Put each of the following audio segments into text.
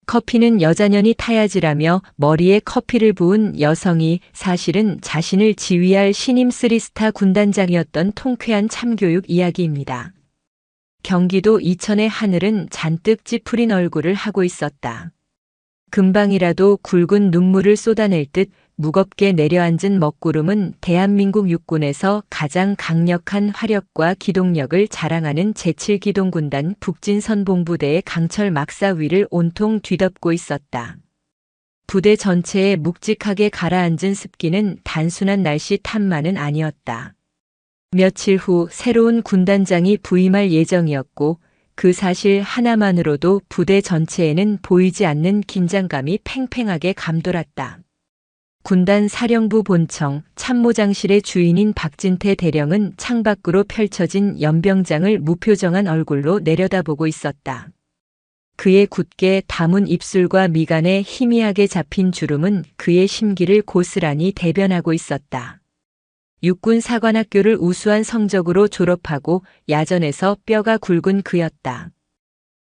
커피는 여자년이 타야지라며 머리에 커피를 부은 여성이 사실은 자신을 지휘할 신임 3스타 군단장이었던 통쾌한 참교육 이야기입니다. 경기도 이천의 하늘은 잔뜩 찌푸린 얼굴을 하고 있었다. 금방이라도 굵은 눈물을 쏟아낼 듯 무겁게 내려앉은 먹구름은 대한민국 육군에서 가장 강력한 화력과 기동력을 자랑하는 제7기동군단 북진선봉부대의 강철 막사 위를 온통 뒤덮고 있었다. 부대 전체에 묵직하게 가라앉은 습기는 단순한 날씨 탓만은 아니었다. 며칠 후 새로운 군단장이 부임할 예정이었고 그 사실 하나만으로도 부대 전체에는 보이지 않는 긴장감이 팽팽하게 감돌았다. 군단 사령부 본청 참모장실의 주인인 박진태 대령은 창밖으로 펼쳐진 연병장을 무표정한 얼굴로 내려다보고 있었다. 그의 굳게 다문 입술과 미간에 희미하게 잡힌 주름은 그의 심기를 고스란히 대변하고 있었다. 육군사관학교를 우수한 성적으로 졸업하고 야전에서 뼈가 굵은 그였다.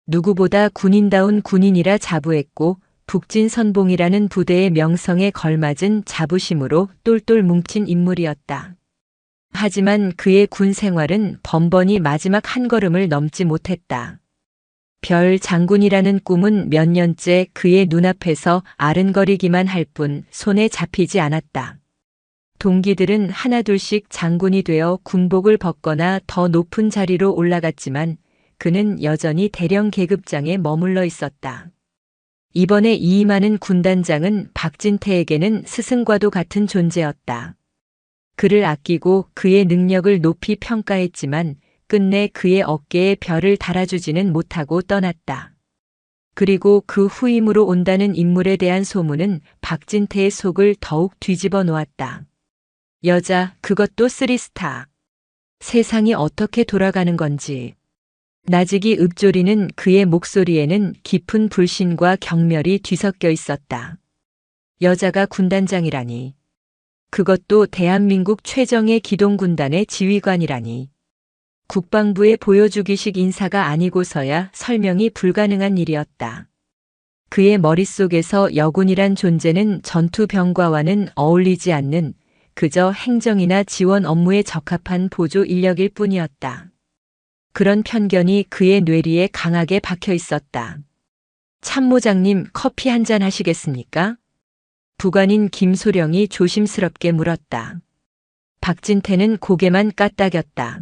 누구보다 군인다운 군인이라 자부했고 북진선봉이라는 부대의 명성에 걸맞은 자부심으로 똘똘 뭉친 인물이었다. 하지만 그의 군 생활은 번번이 마지막 한 걸음을 넘지 못했다. 별 장군이라는 꿈은 몇 년째 그의 눈앞에서 아른거리기만 할 뿐 손에 잡히지 않았다. 동기들은 하나둘씩 장군이 되어 군복을 벗거나 더 높은 자리로 올라갔지만 그는 여전히 대령 계급장에 머물러 있었다. 이번에 이임하는 군단장은 박진태에게는 스승과도 같은 존재였다. 그를 아끼고 그의 능력을 높이 평가했지만 끝내 그의 어깨에 별을 달아주지는 못하고 떠났다. 그리고 그 후임으로 온다는 인물에 대한 소문은 박진태의 속을 더욱 뒤집어 놓았다. 여자, 그것도 3스타. 세상이 어떻게 돌아가는 건지. 나직이 읊조리는 그의 목소리에는 깊은 불신과 경멸이 뒤섞여 있었다. 여자가 군단장이라니. 그것도 대한민국 최정예 기동군단의 지휘관이라니. 국방부의 보여주기식 인사가 아니고서야 설명이 불가능한 일이었다. 그의 머릿속에서 여군이란 존재는 전투병과와는 어울리지 않는 그저 행정이나 지원 업무에 적합한 보조 인력일 뿐이었다. 그런 편견이 그의 뇌리에 강하게 박혀 있었다. 참모장님, 커피 한잔 하시겠습니까? 부관인 김소령이 조심스럽게 물었다. 박진태는 고개만 까딱였다.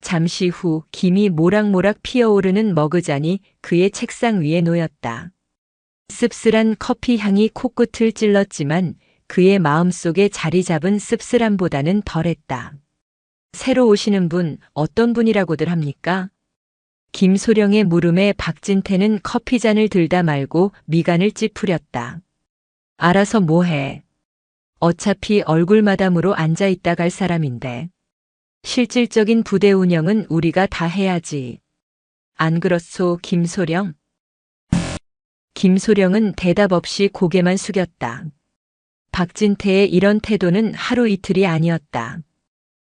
잠시 후 김이 모락모락 피어오르는 머그잔이 그의 책상 위에 놓였다. 씁쓸한 커피 향이 코끝을 찔렀지만 그의 마음속에 자리 잡은 씁쓸함보다는 덜했다. 새로 오시는 분 어떤 분이라고들 합니까? 김소령의 물음에 박진태는 커피잔을 들다 말고 미간을 찌푸렸다. 알아서 뭐해. 어차피 얼굴마담으로 앉아있다 갈 사람인데. 실질적인 부대 운영은 우리가 다 해야지. 안 그렇소, 김소령? 김소령은 대답 없이 고개만 숙였다. 박진태의 이런 태도는 하루 이틀이 아니었다.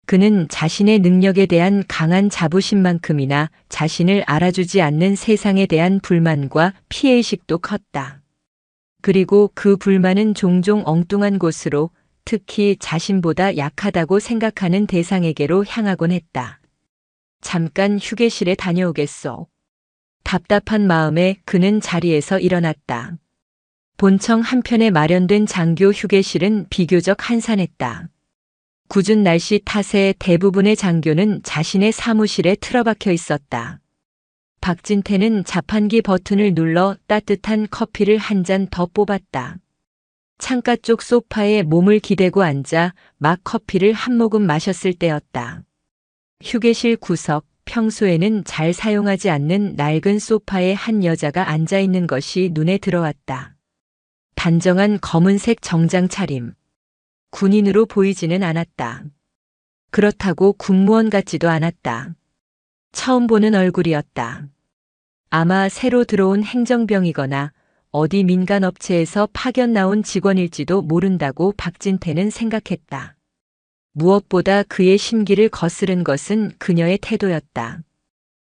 그는 자신의 능력에 대한 강한 자부심만큼이나 자신을 알아주지 않는 세상에 대한 불만과 피해의식도 컸다. 그리고 그 불만은 종종 엉뚱한 곳으로, 특히 자신보다 약하다고 생각하는 대상에게로 향하곤 했다. 잠깐 휴게실에 다녀오겠소. 답답한 마음에 그는 자리에서 일어났다. 본청 한편에 마련된 장교 휴게실은 비교적 한산했다. 궂은 날씨 탓에 대부분의 장교는 자신의 사무실에 틀어박혀 있었다. 박진태는 자판기 버튼을 눌러 따뜻한 커피를 한 잔 더 뽑았다. 창가 쪽 소파에 몸을 기대고 앉아 막 커피를 한 모금 마셨을 때였다. 휴게실 구석, 평소에는 잘 사용하지 않는 낡은 소파에 한 여자가 앉아 있는 것이 눈에 들어왔다. 단정한 검은색 정장 차림. 군인으로 보이지는 않았다. 그렇다고 군무원 같지도 않았다. 처음 보는 얼굴이었다. 아마 새로 들어온 행정병이거나 어디 민간업체에서 파견 나온 직원일지도 모른다고 박진태는 생각했다. 무엇보다 그의 심기를 거스른 것은 그녀의 태도였다.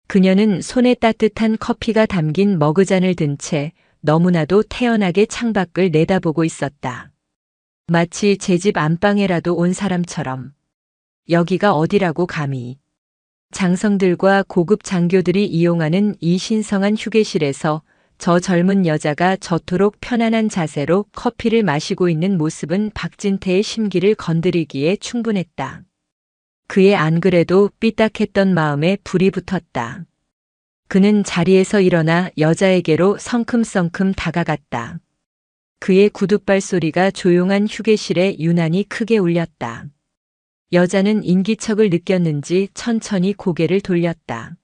그녀는 손에 따뜻한 커피가 담긴 머그잔을 든 채 너무나도 태연하게 창밖을 내다보고 있었다. 마치 제 집 안방에라도 온 사람처럼. 여기가 어디라고 감히. 장성들과 고급 장교들이 이용하는 이 신성한 휴게실에서 저 젊은 여자가 저토록 편안한 자세로 커피를 마시고 있는 모습은 박진태의 심기를 건드리기에 충분했다. 그의 안 그래도 삐딱했던 마음에 불이 붙었다. 그는 자리에서 일어나 여자에게로 성큼성큼 다가갔다. 그의 구둣발 소리가 조용한 휴게실에 유난히 크게 울렸다. 여자는 인기척을 느꼈는지 천천히 고개를 돌렸다.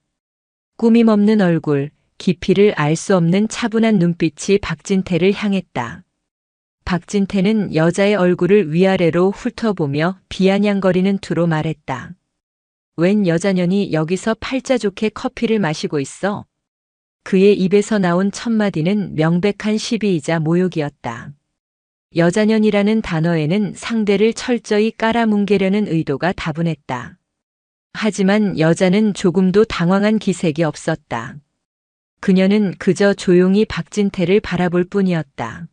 꾸밈 없는 얼굴, 깊이를 알 수 없는 차분한 눈빛이 박진태를 향했다. 박진태는 여자의 얼굴을 위아래로 훑어보며 비아냥거리는 투로 말했다. 웬 여자년이 여기서 팔자 좋게 커피를 마시고 있어? 그의 입에서 나온 첫마디는 명백한 시비이자 모욕이었다. 여자년이라는 단어에는 상대를 철저히 깔아뭉개려는 의도가 다분했다. 하지만 여자는 조금도 당황한 기색이 없었다. 그녀는 그저 조용히 박진태를 바라볼 뿐이었다.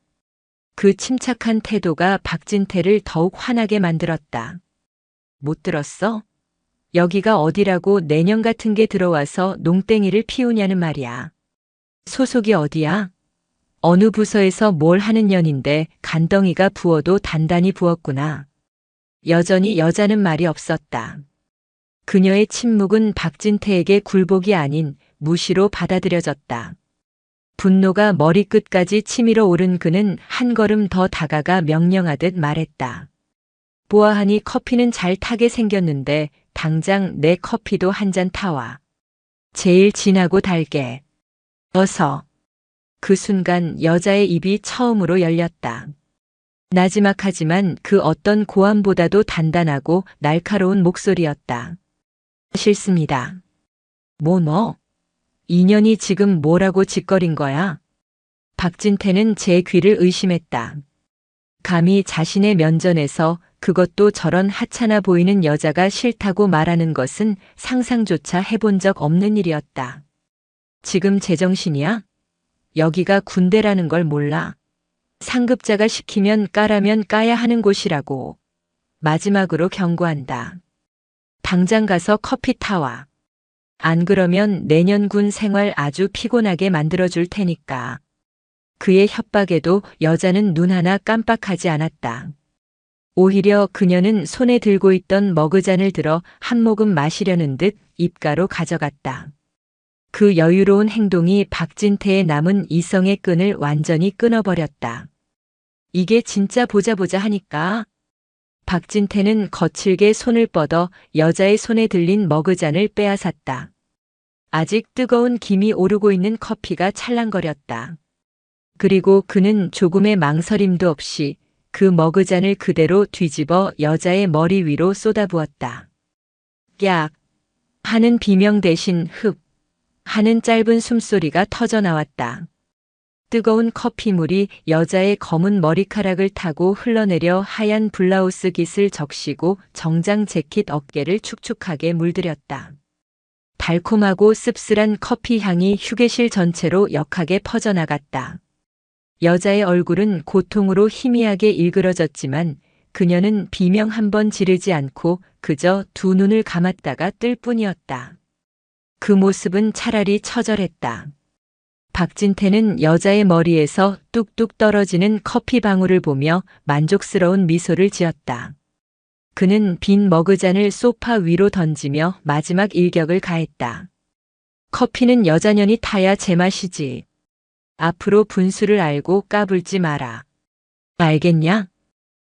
그 침착한 태도가 박진태를 더욱 화나게 만들었다. 못 들었어? 여기가 어디라고 내년 같은 게 들어와서 농땡이를 피우냐는 말이야. 소속이 어디야? 어느 부서에서 뭘 하는 년인데 간덩이가 부어도 단단히 부었구나. 여전히 여자는 말이 없었다. 그녀의 침묵은 박진태에게 굴복이 아닌 무시로 받아들여졌다. 분노가 머리끝까지 치밀어 오른 그는 한 걸음 더 다가가 명령하듯 말했다. 보아하니 커피는 잘 타게 생겼는데 당장 내 커피도 한 잔 타와. 제일 진하고 달게. 어서. 그 순간 여자의 입이 처음으로 열렸다. 나지막하지만 그 어떤 고함보다도 단단하고 날카로운 목소리였다. 싫습니다. 뭐? 인연이 지금 뭐라고 짓거린 거야? 박진태는 제 귀를 의심했다. 감히 자신의 면전에서 그것도 저런 하찮아 보이는 여자가 싫다고 말하는 것은 상상조차 해본 적 없는 일이었다. 지금 제정신이야? 여기가 군대라는 걸 몰라. 상급자가 시키면 까라면 까야 하는 곳이라고. 마지막으로 경고한다. 당장 가서 커피 타와. 안 그러면 내년 군 생활 아주 피곤하게 만들어줄 테니까. 그의 협박에도 여자는 눈 하나 깜빡하지 않았다. 오히려 그녀는 손에 들고 있던 머그잔을 들어 한 모금 마시려는 듯 입가로 가져갔다. 그 여유로운 행동이 박진태의 남은 이성의 끈을 완전히 끊어버렸다. 이게 진짜 보자 하니까. 박진태는 거칠게 손을 뻗어 여자의 손에 들린 머그잔을 빼앗았다. 아직 뜨거운 김이 오르고 있는 커피가 찰랑거렸다. 그리고 그는 조금의 망설임도 없이 그 머그잔을 그대로 뒤집어 여자의 머리 위로 쏟아부었다. 약 하는 비명 대신 흡 하는 짧은 숨소리가 터져 나왔다. 뜨거운 커피물이 여자의 검은 머리카락을 타고 흘러내려 하얀 블라우스 깃을 적시고 정장 재킷 어깨를 축축하게 물들였다. 달콤하고 씁쓸한 커피 향이 휴게실 전체로 역하게 퍼져나갔다. 여자의 얼굴은 고통으로 희미하게 일그러졌지만 그녀는 비명 한 번 지르지 않고 그저 두 눈을 감았다가 뜰 뿐이었다. 그 모습은 차라리 처절했다. 박진태는 여자의 머리에서 뚝뚝 떨어지는 커피 방울을 보며 만족스러운 미소를 지었다. 그는 빈 머그잔을 소파 위로 던지며 마지막 일격을 가했다. 커피는 여자년이 타야 제맛이지. 앞으로 분수를 알고 까불지 마라. 알겠냐?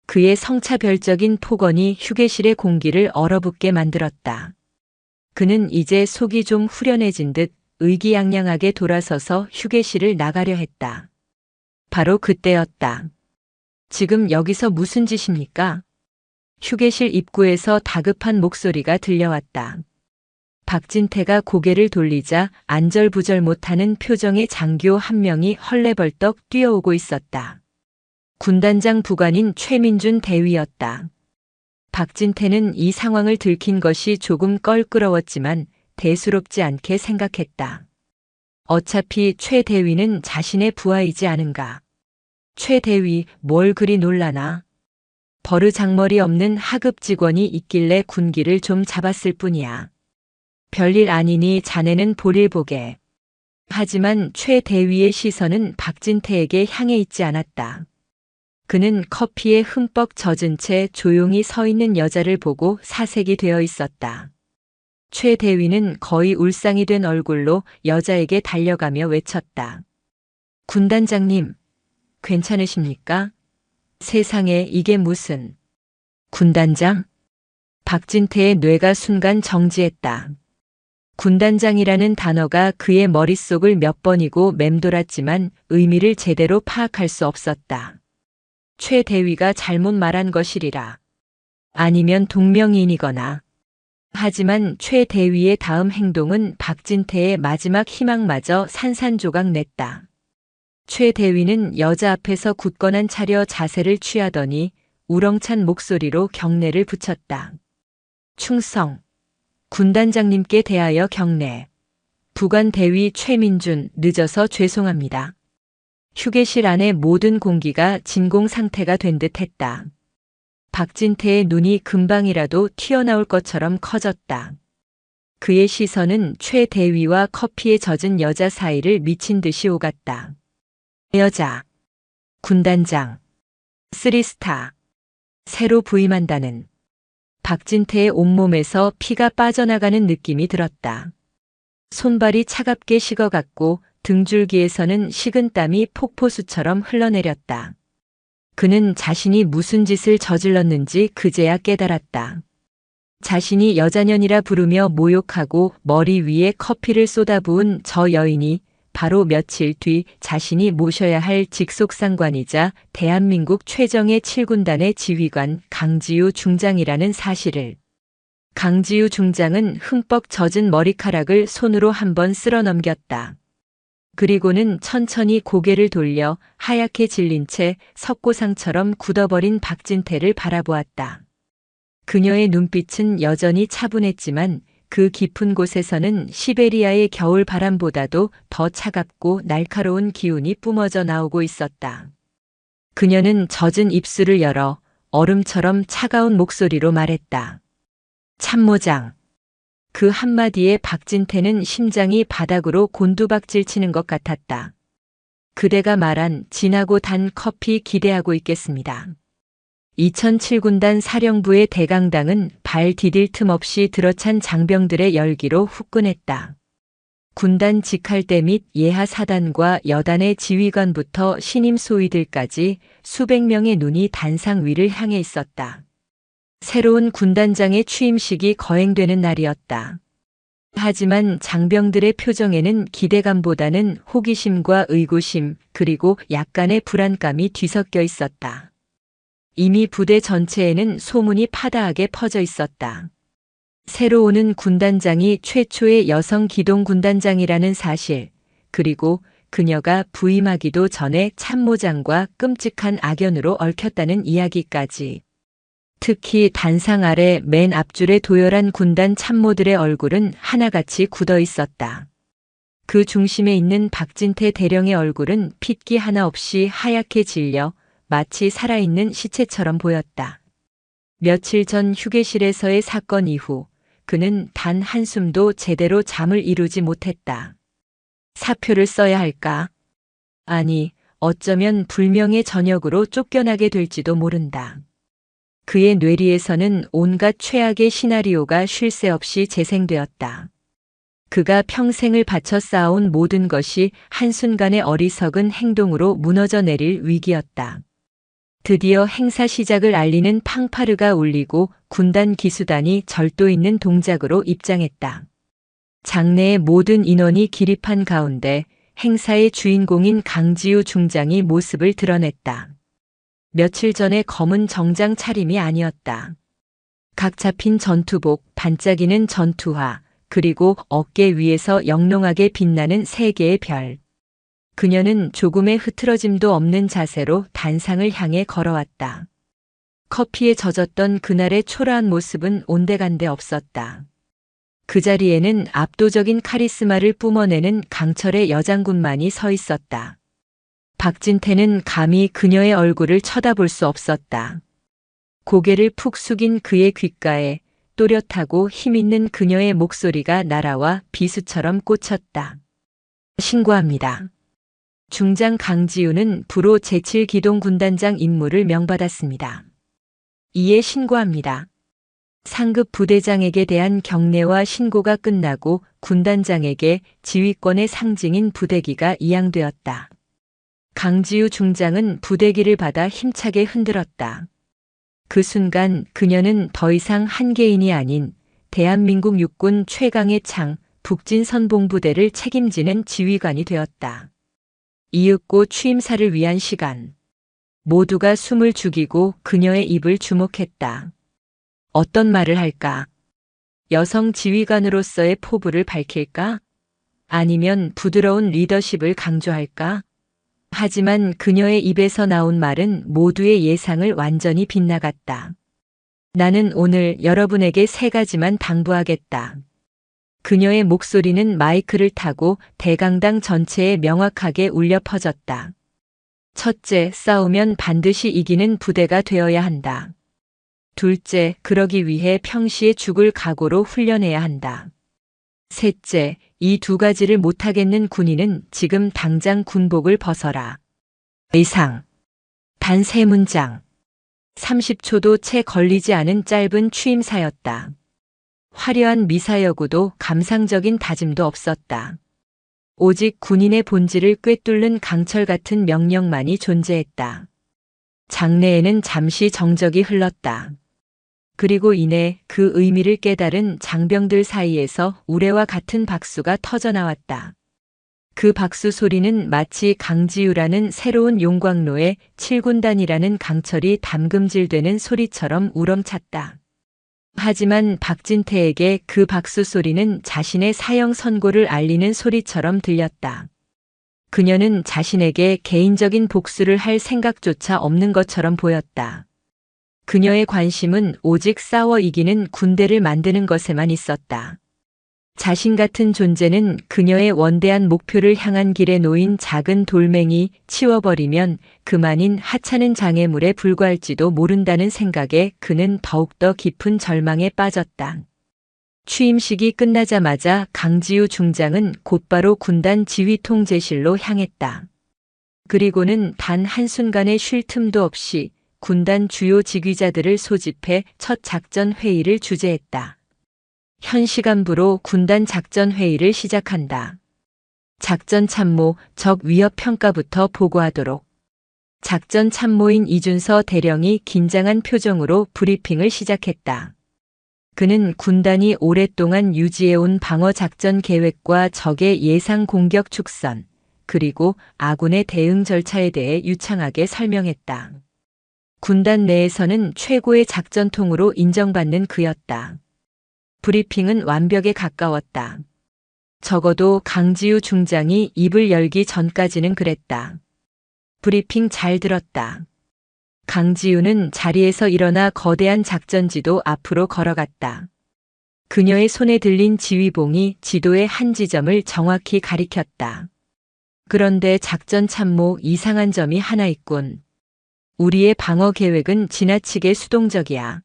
그의 성차별적인 폭언이 휴게실의 공기를 얼어붙게 만들었다. 그는 이제 속이 좀 후련해진 듯 의기양양하게 돌아서서 휴게실을 나가려 했다. 바로 그때였다. 지금 여기서 무슨 짓입니까? 휴게실 입구에서 다급한 목소리가 들려왔다. 박진태가 고개를 돌리자 안절부절 못하는 표정의 장교 한 명이 헐레벌떡 뛰어오고 있었다. 군단장 부관인 최민준 대위였다. 박진태는 이 상황을 들킨 것이 조금 껄끄러웠지만 대수롭지 않게 생각했다. 어차피 최 대위는 자신의 부하이지 않은가. 최 대위 뭘 그리 놀라나. 버르장머리 없는 하급 직원이 있길래 군기를 좀 잡았을 뿐이야. 별일 아니니 자네는 볼일 보게. 하지만 최 대위의 시선은 박진태에게 향해 있지 않았다. 그는 커피에 흠뻑 젖은 채 조용히 서 있는 여자를 보고 사색이 되어 있었다. 최 대위는 거의 울상이 된 얼굴로 여자에게 달려가며 외쳤다. 군단장님, 괜찮으십니까? 세상에 이게 무슨. 군단장? 박진태의 뇌가 순간 정지했다. 군단장이라는 단어가 그의 머릿속을 몇 번이고 맴돌았지만 의미를 제대로 파악할 수 없었다. 최 대위가 잘못 말한 것이리라. 아니면 동명이인이거나. 하지만 최 대위의 다음 행동은 박진태의 마지막 희망마저 산산조각 냈다. 최 대위는 여자 앞에서 굳건한 차려 자세를 취하더니 우렁찬 목소리로 경례를 붙였다. 충성. 군단장님께 대하여 경례. 부관 대위 최민준, 늦어서 죄송합니다. 휴게실 안의 모든 공기가 진공 상태가 된 듯 했다. 박진태의 눈이 금방이라도 튀어나올 것처럼 커졌다. 그의 시선은 최 대위와 커피에 젖은 여자 사이를 미친 듯이 오갔다. 여자. 군단장. 3스타. 새로 부임한다는. 박진태의 온몸에서 피가 빠져나가는 느낌이 들었다. 손발이 차갑게 식어갔고 등줄기에서는 식은 땀이 폭포수처럼 흘러내렸다. 그는 자신이 무슨 짓을 저질렀는지 그제야 깨달았다. 자신이 여자년이라 부르며 모욕하고 머리 위에 커피를 쏟아부은 저 여인이 바로 며칠 뒤 자신이 모셔야 할 직속상관이자 대한민국 최정예 7군단의 지휘관 강지우 중장이라는 사실을. 강지우 중장은 흠뻑 젖은 머리카락을 손으로 한번 쓸어 넘겼다. 그리고는 천천히 고개를 돌려 하얗게 질린 채 석고상처럼 굳어버린 박진태를 바라보았다. 그녀의 눈빛은 여전히 차분했지만 그 깊은 곳에서는 시베리아의 겨울 바람보다도 더 차갑고 날카로운 기운이 뿜어져 나오고 있었다. 그녀는 젖은 입술을 열어 얼음처럼 차가운 목소리로 말했다. 참모장. 그 한마디에 박진태는 심장이 바닥으로 곤두박질 치는 것 같았다. 그대가 말한 진하고 단 커피 기대하고 있겠습니다. 2007군단 사령부의 대강당은 발 디딜 틈 없이 들어찬 장병들의 열기로 후끈했다. 군단 직할대 및 예하 사단과 여단의 지휘관부터 신임 소위들까지 수백 명의 눈이 단상 위를 향해 있었다. 새로운 군단장의 취임식이 거행되는 날이었다. 하지만 장병들의 표정에는 기대감보다는 호기심과 의구심 그리고 약간의 불안감이 뒤섞여 있었다. 이미 부대 전체에는 소문이 파다하게 퍼져 있었다. 새로 오는 군단장이 최초의 여성 기동 군단장이라는 사실, 그리고 그녀가 부임하기도 전에 참모장과 끔찍한 악연으로 얽혔다는 이야기까지. 특히 단상 아래 맨 앞줄에 도열한 군단 참모들의 얼굴은 하나같이 굳어 있었다. 그 중심에 있는 박진태 대령의 얼굴은 핏기 하나 없이 하얗게 질려 마치 살아있는 시체처럼 보였다. 며칠 전 휴게실에서의 사건 이후 그는 단 한숨도 제대로 잠을 이루지 못했다. 사표를 써야 할까? 아니, 어쩌면 불명예 전역으로 쫓겨나게 될지도 모른다. 그의 뇌리에서는 온갖 최악의 시나리오가 쉴 새 없이 재생되었다. 그가 평생을 바쳐 쌓아온 모든 것이 한순간의 어리석은 행동으로 무너져 내릴 위기였다. 드디어 행사 시작을 알리는 팡파르가 울리고 군단 기수단이 절도 있는 동작으로 입장했다. 장내의 모든 인원이 기립한 가운데 행사의 주인공인 강지우 중장이 모습을 드러냈다. 며칠 전의 검은 정장 차림이 아니었다. 각 잡힌 전투복, 반짝이는 전투화, 그리고 어깨 위에서 영롱하게 빛나는 세 개의 별. 그녀는 조금의 흐트러짐도 없는 자세로 단상을 향해 걸어왔다. 커피에 젖었던 그날의 초라한 모습은 온데간데 없었다. 그 자리에는 압도적인 카리스마를 뿜어내는 강철의 여장군만이 서 있었다. 박진태는 감히 그녀의 얼굴을 쳐다볼 수 없었다. 고개를 푹 숙인 그의 귓가에 또렷하고 힘있는 그녀의 목소리가 날아와 비수처럼 꽂혔다. 신고합니다. 중장 강지우는 부로 제7기동군단장 임무를 명받았습니다. 이에 신고합니다. 상급 부대장에게 대한 경례와 신고가 끝나고 군단장에게 지휘권의 상징인 부대기가 이양되었다. 강지우 중장은 부대기를 받아 힘차게 흔들었다. 그 순간 그녀는 더 이상 한 개인이 아닌 대한민국 육군 최강의 창, 북진선봉부대를 책임지는 지휘관이 되었다. 이윽고 취임사를 위한 시간. 모두가 숨을 죽이고 그녀의 입을 주목했다. 어떤 말을 할까? 여성 지휘관으로서의 포부를 밝힐까? 아니면 부드러운 리더십을 강조할까? 하지만 그녀의 입에서 나온 말은 모두의 예상을 완전히 빗나갔다. 나는 오늘 여러분에게 3가지만 당부하겠다. 그녀의 목소리는 마이크를 타고 대강당 전체에 명확하게 울려 퍼졌다. 첫째, 싸우면 반드시 이기는 부대가 되어야 한다. 둘째, 그러기 위해 평시에 죽을 각오로 훈련해야 한다. 셋째, 이 2가지를 못하겠는 군인은 지금 당장 군복을 벗어라. 이상. 단 3문장. 30초도 채 걸리지 않은 짧은 취임사였다. 화려한 미사여구도 감상적인 다짐도 없었다. 오직 군인의 본질을 꿰뚫는 강철 같은 명령만이 존재했다. 장내에는 잠시 정적이 흘렀다. 그리고 이내 그 의미를 깨달은 장병들 사이에서 우레와 같은 박수가 터져나왔다. 그 박수 소리는 마치 강지우라는 새로운 용광로에 7군단이라는 강철이 담금질되는 소리처럼 우렁찼다. 하지만 박진태에게 그 박수 소리는 자신의 사형 선고를 알리는 소리처럼 들렸다. 그녀는 자신에게 개인적인 복수를 할 생각조차 없는 것처럼 보였다. 그녀의 관심은 오직 싸워 이기는 군대를 만드는 것에만 있었다. 자신 같은 존재는 그녀의 원대한 목표를 향한 길에 놓인 작은 돌멩이 치워버리면 그만인 하찮은 장애물에 불과할지도 모른다는 생각에 그는 더욱더 깊은 절망에 빠졌다. 취임식이 끝나자마자 강지우 중장은 곧바로 군단 지휘통제실로 향했다. 그리고는 단 한순간의 쉴 틈도 없이 군단 주요 직위자들을 소집해 첫 작전 회의를 주재했다. 현 시간부로 군단 작전 회의를 시작한다. 작전 참모, 적 위협 평가부터 보고하도록. 작전 참모인 이준서 대령이 긴장한 표정으로 브리핑을 시작했다. 그는 군단이 오랫동안 유지해온 방어 작전 계획과 적의 예상 공격 축선, 그리고 아군의 대응 절차에 대해 유창하게 설명했다. 군단 내에서는 최고의 작전통으로 인정받는 그였다. 브리핑은 완벽에 가까웠다. 적어도 강지우 중장이 입을 열기 전까지는 그랬다. 브리핑 잘 들었다. 강지우는 자리에서 일어나 거대한 작전지도 앞으로 걸어갔다. 그녀의 손에 들린 지휘봉이 지도의 한 지점을 정확히 가리켰다. 그런데 작전 참모, 이상한 점이 하나 있군. 우리의 방어 계획은 지나치게 수동적이야.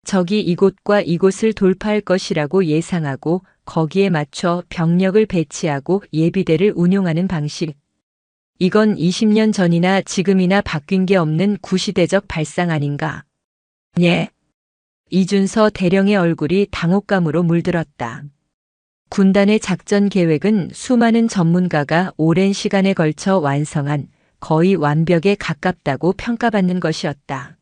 적이 이곳과 이곳을 돌파할 것이라고 예상하고 거기에 맞춰 병력을 배치하고 예비대를 운용하는 방식. 이건 20년 전이나 지금이나 바뀐 게 없는 구시대적 발상 아닌가? 예. 이준서 대령의 얼굴이 당혹감으로 물들었다. 군단의 작전 계획은 수많은 전문가가 오랜 시간에 걸쳐 완성한 거의 완벽에 가깝다고 평가받는 것이었다.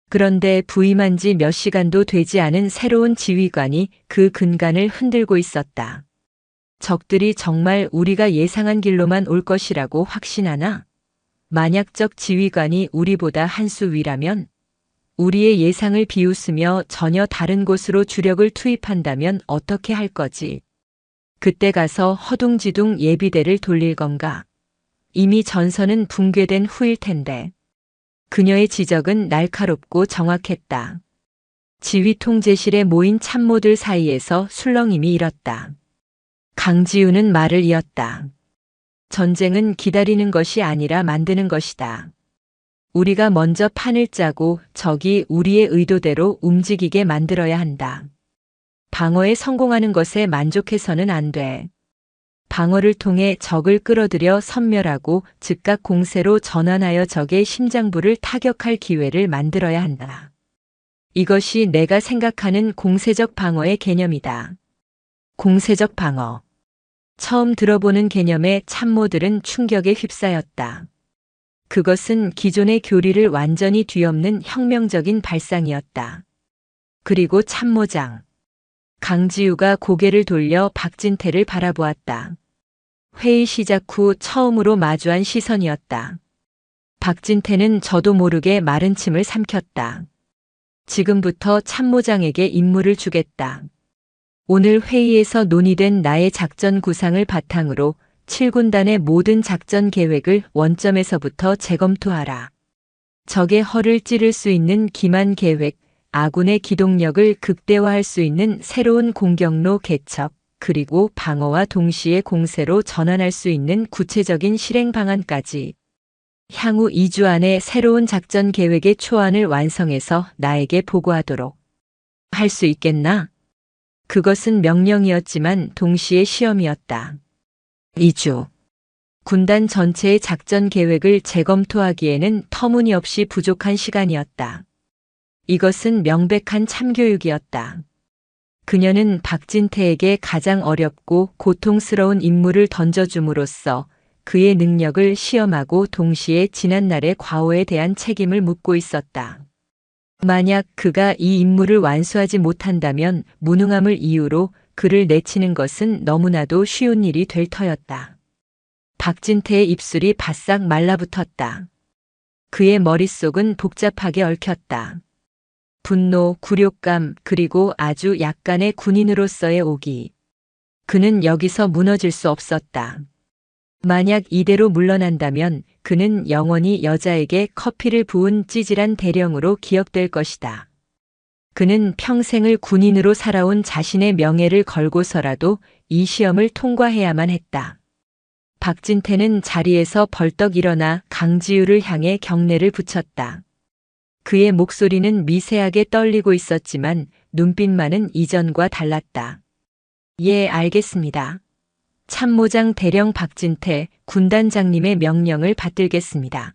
그런데 부임한 지 몇 시간도 되지 않은 새로운 지휘관이 그 근간을 흔들고 있었다. 적들이 정말 우리가 예상한 길로만 올 것이라고 확신하나? 만약 적 지휘관이 우리보다 한 수 위라면? 우리의 예상을 비웃으며 전혀 다른 곳으로 주력을 투입한다면 어떻게 할 거지? 그때 가서 허둥지둥 예비대를 돌릴 건가? 이미 전선은 붕괴된 후일 텐데. 그녀의 지적은 날카롭고 정확했다. 지휘 통제실에 모인 참모들 사이에서 술렁임이 일었다. 강지우는 말을 이었다. 전쟁은 기다리는 것이 아니라 만드는 것이다. 우리가 먼저 판을 짜고 적이 우리의 의도대로 움직이게 만들어야 한다. 방어에 성공하는 것에 만족해서는 안 돼. 방어를 통해 적을 끌어들여 섬멸하고 즉각 공세로 전환하여 적의 심장부를 타격할 기회를 만들어야 한다. 이것이 내가 생각하는 공세적 방어의 개념이다. 공세적 방어. 처음 들어보는 개념에 참모들은 충격에 휩싸였다. 그것은 기존의 교리를 완전히 뒤엎는 혁명적인 발상이었다. 그리고 참모장 강지우가 고개를 돌려 박진태를 바라보았다. 회의 시작 후 처음으로 마주한 시선이었다. 박진태는 저도 모르게 마른 침을 삼켰다. 지금부터 참모장에게 임무를 주겠다. 오늘 회의에서 논의된 나의 작전 구상을 바탕으로 7군단의 모든 작전 계획을 원점에서부터 재검토하라. 적의 허를 찌를 수 있는 기만 계획, 아군의 기동력을 극대화할 수 있는 새로운 공격로 개척, 그리고 방어와 동시에 공세로 전환할 수 있는 구체적인 실행 방안까지. 향후 2주 안에 새로운 작전 계획의 초안을 완성해서 나에게 보고하도록. 할 수 있겠나? 그것은 명령이었지만 동시에 시험이었다. 2주. 군단 전체의 작전 계획을 재검토하기에는 터무니없이 부족한 시간이었다. 이것은 명백한 참교육이었다. 그녀는 박진태에게 가장 어렵고 고통스러운 임무를 던져줌으로써 그의 능력을 시험하고 동시에 지난날의 과오에 대한 책임을 묻고 있었다. 만약 그가 이 임무를 완수하지 못한다면 무능함을 이유로 그를 내치는 것은 너무나도 쉬운 일이 될 터였다. 박진태의 입술이 바싹 말라붙었다. 그의 머릿속은 복잡하게 얽혔다. 분노, 굴욕감, 그리고 아주 약간의 군인으로서의 오기. 그는 여기서 무너질 수 없었다. 만약 이대로 물러난다면 그는 영원히 여자에게 커피를 부은 찌질한 대령으로 기억될 것이다. 그는 평생을 군인으로 살아온 자신의 명예를 걸고서라도 이 시험을 통과해야만 했다. 박진태는 자리에서 벌떡 일어나 강지우를 향해 경례를 붙였다. 그의 목소리는 미세하게 떨리고 있었지만 눈빛만은 이전과 달랐다. 예, 알겠습니다. 참모장 대령 박진태 군단장님의 명령을 받들겠습니다.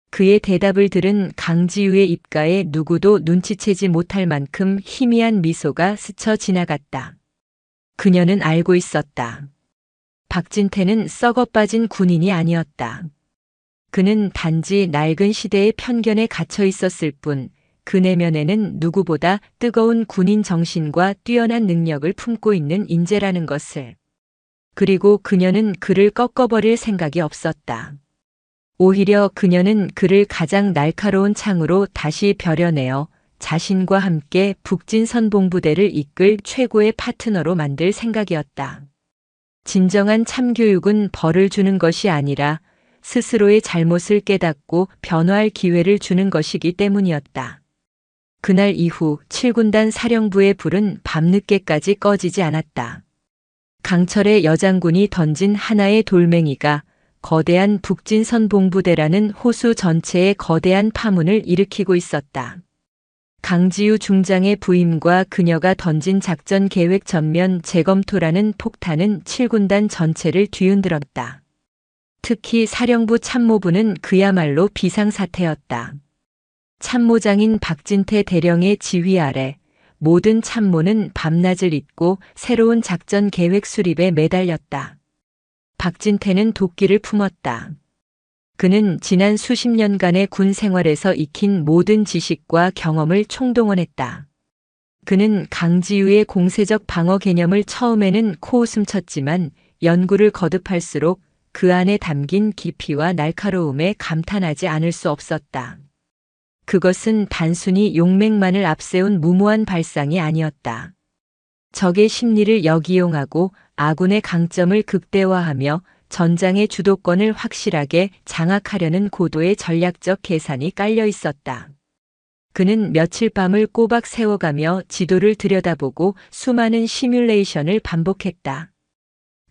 그의 대답을 들은 강지우의 입가에 누구도 눈치채지 못할 만큼 희미한 미소가 스쳐 지나갔다. 그녀는 알고 있었다. 박진태는 썩어빠진 군인이 아니었다. 그는 단지 낡은 시대의 편견에 갇혀 있었을 뿐, 그 내면에는 누구보다 뜨거운 군인 정신과 뛰어난 능력을 품고 있는 인재라는 것을. 그리고 그녀는 그를 꺾어버릴 생각이 없었다. 오히려 그녀는 그를 가장 날카로운 창으로 다시 벼려내어 자신과 함께 북진선봉부대를 이끌 최고의 파트너로 만들 생각이었다. 진정한 참교육은 벌을 주는 것이 아니라 스스로의 잘못을 깨닫고 변화할 기회를 주는 것이기 때문이었다. 그날 이후 7군단 사령부의 불은 밤늦게까지 꺼지지 않았다. 강철의 여장군이 던진 하나의 돌멩이가 거대한 북진선봉부대라는 호수 전체에 거대한 파문을 일으키고 있었다. 강지우 중장의 부임과 그녀가 던진 작전 계획 전면 재검토라는 폭탄은 7군단 전체를 뒤흔들었다. 특히 사령부 참모부는 그야말로 비상사태였다. 참모장인 박진태 대령의 지휘 아래 모든 참모는 밤낮을 잇고 새로운 작전 계획 수립에 매달렸다. 박진태는 도끼를 품었다. 그는 지난 수십 년간의 군 생활에서 익힌 모든 지식과 경험을 총동원했다. 그는 강지우의 공세적 방어 개념을 처음에는 코웃음 쳤지만 연구를 거듭할수록 그 안에 담긴 깊이와 날카로움에 감탄하지 않을 수 없었다. 그것은 단순히 용맹만을 앞세운 무모한 발상이 아니었다. 적의 심리를 역이용하고 아군의 강점을 극대화하며 전장의 주도권을 확실하게 장악하려는 고도의 전략적 계산이 깔려 있었다. 그는 며칠 밤을 꼬박 세워가며 지도를 들여다보고 수많은 시뮬레이션을 반복했다.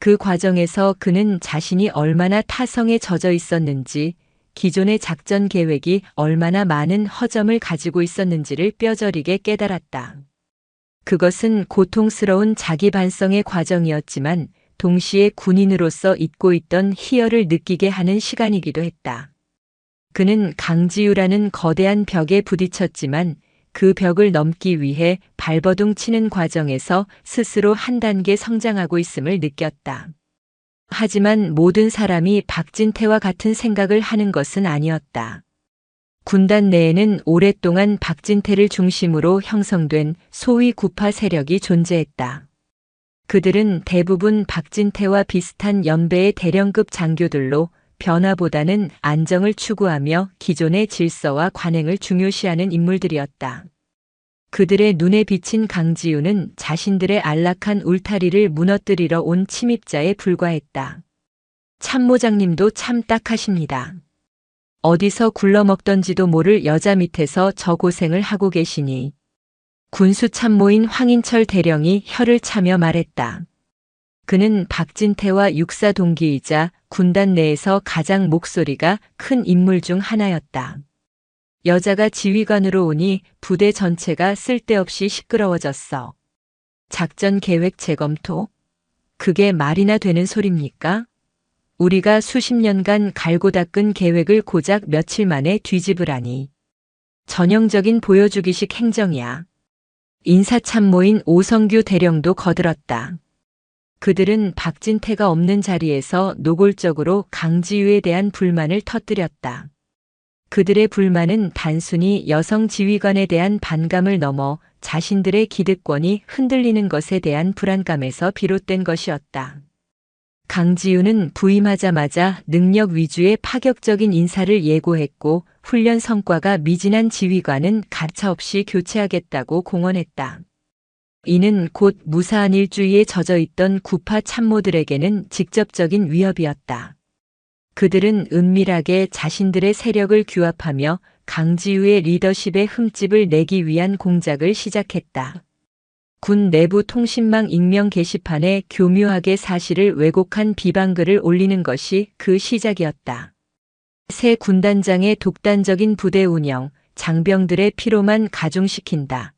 그 과정에서 그는 자신이 얼마나 타성에 젖어 있었는지, 기존의 작전 계획이 얼마나 많은 허점을 가지고 있었는지를 뼈저리게 깨달았다. 그것은 고통스러운 자기 반성의 과정이었지만 동시에 군인으로서 잊고 있던 희열을 느끼게 하는 시간이기도 했다. 그는 강지우라는 거대한 벽에 부딪혔지만 그 벽을 넘기 위해 발버둥 치는 과정에서 스스로 한 단계 성장하고 있음을 느꼈다. 하지만 모든 사람이 박진태와 같은 생각을 하는 것은 아니었다. 군단 내에는 오랫동안 박진태를 중심으로 형성된 소위 구파 세력이 존재했다. 그들은 대부분 박진태와 비슷한 연배의 대령급 장교들로 변화보다는 안정을 추구하며 기존의 질서와 관행을 중요시하는 인물들이었다. 그들의 눈에 비친 강지우는 자신들의 안락한 울타리를 무너뜨리러 온 침입자에 불과했다. 참모장님도 참 딱하십니다. 어디서 굴러먹던지도 모를 여자 밑에서 저 고생을 하고 계시니. 군수 참모인 황인철 대령이 혀를 차며 말했다. 그는 박진태와 육사 동기이자 군단 내에서 가장 목소리가 큰 인물 중 하나였다. 여자가 지휘관으로 오니 부대 전체가 쓸데없이 시끄러워졌어. 작전 계획 재검토? 그게 말이나 되는 소립니까? 우리가 수십 년간 갈고 닦은 계획을 고작 며칠 만에 뒤집으라니. 전형적인 보여주기식 행정이야. 인사참모인 오성규 대령도 거들었다. 그들은 박진태가 없는 자리에서 노골적으로 강지우에 대한 불만을 터뜨렸다. 그들의 불만은 단순히 여성 지휘관에 대한 반감을 넘어 자신들의 기득권이 흔들리는 것에 대한 불안감에서 비롯된 것이었다. 강지우는 부임하자마자 능력 위주의 파격적인 인사를 예고했고 훈련 성과가 미진한 지휘관은 가차없이 교체하겠다고 공언했다. 이는 곧 무사한 일주의에 젖어 있던 구파 참모들에게는 직접적인 위협이었다. 그들은 은밀하게 자신들의 세력을 규합하며 강지우의 리더십에 흠집을 내기 위한 공작을 시작했다. 군 내부 통신망 익명 게시판에 교묘하게 사실을 왜곡한 비방글을 올리는 것이 그 시작이었다. 새 군단장의 독단적인 부대 운영, 장병들의 피로만 가중시킨다.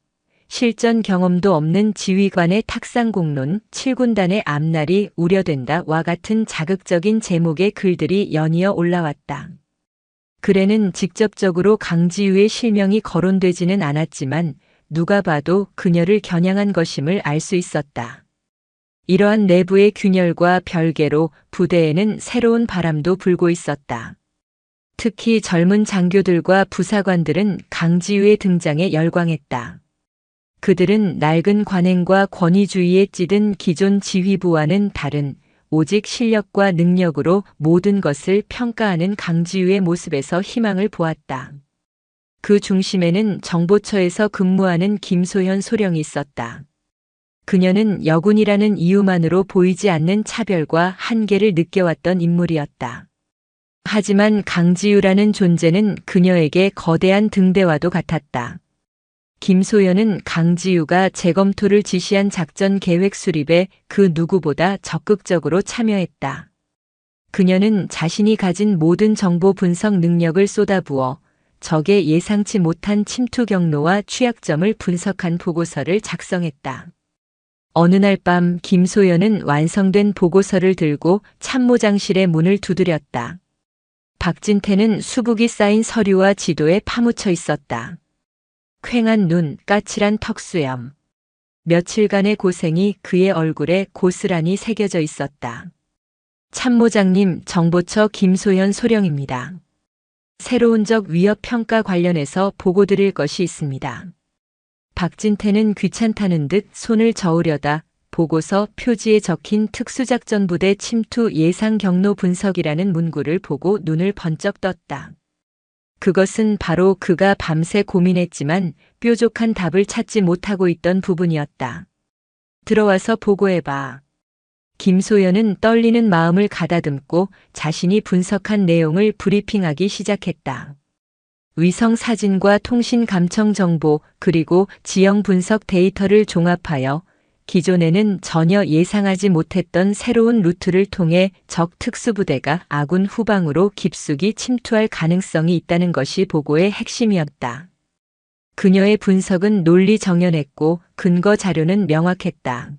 실전 경험도 없는 지휘관의 탁상 공론, 7군단의 앞날이 우려된다와 같은 자극적인 제목의 글들이 연이어 올라왔다. 글에는 직접적으로 강지우의 실명이 거론되지는 않았지만 누가 봐도 그녀를 겨냥한 것임을 알 수 있었다. 이러한 내부의 균열과 별개로 부대에는 새로운 바람도 불고 있었다. 특히 젊은 장교들과 부사관들은 강지우의 등장에 열광했다. 그들은 낡은 관행과 권위주의에 찌든 기존 지휘부와는 다른 오직 실력과 능력으로 모든 것을 평가하는 강지우의 모습에서 희망을 보았다. 그 중심에는 정보처에서 근무하는 김소현 소령이 있었다. 그녀는 여군이라는 이유만으로 보이지 않는 차별과 한계를 느껴왔던 인물이었다. 하지만 강지우라는 존재는 그녀에게 거대한 등대와도 같았다. 김소연은 강지우가 재검토를 지시한 작전 계획 수립에 그 누구보다 적극적으로 참여했다. 그녀는 자신이 가진 모든 정보 분석 능력을 쏟아부어 적의 예상치 못한 침투 경로와 취약점을 분석한 보고서를 작성했다. 어느 날 밤 김소연은 완성된 보고서를 들고 참모장실의 문을 두드렸다. 박진태는 수북이 쌓인 서류와 지도에 파묻혀 있었다. 퀭한 눈, 까칠한 턱수염. 며칠간의 고생이 그의 얼굴에 고스란히 새겨져 있었다. 참모장님, 정보처 김소현 소령입니다. 새로운 적 위협 평가 관련해서 보고 드릴 것이 있습니다. 박진태는 귀찮다는 듯 손을 저으려다 보고서 표지에 적힌 특수작전부대 침투 예상 경로 분석이라는 문구를 보고 눈을 번쩍 떴다. 그것은 바로 그가 밤새 고민했지만 뾰족한 답을 찾지 못하고 있던 부분이었다. 들어와서 보고해봐. 김소연은 떨리는 마음을 가다듬고 자신이 분석한 내용을 브리핑하기 시작했다. 위성 사진과 통신 감청 정보 그리고 지형 분석 데이터를 종합하여 기존에는 전혀 예상하지 못했던 새로운 루트를 통해 적 특수부대가 아군 후방으로 깊숙이 침투할 가능성이 있다는 것이 보고의 핵심이었다. 그녀의 분석은 논리정연했고 근거 자료는 명확했다.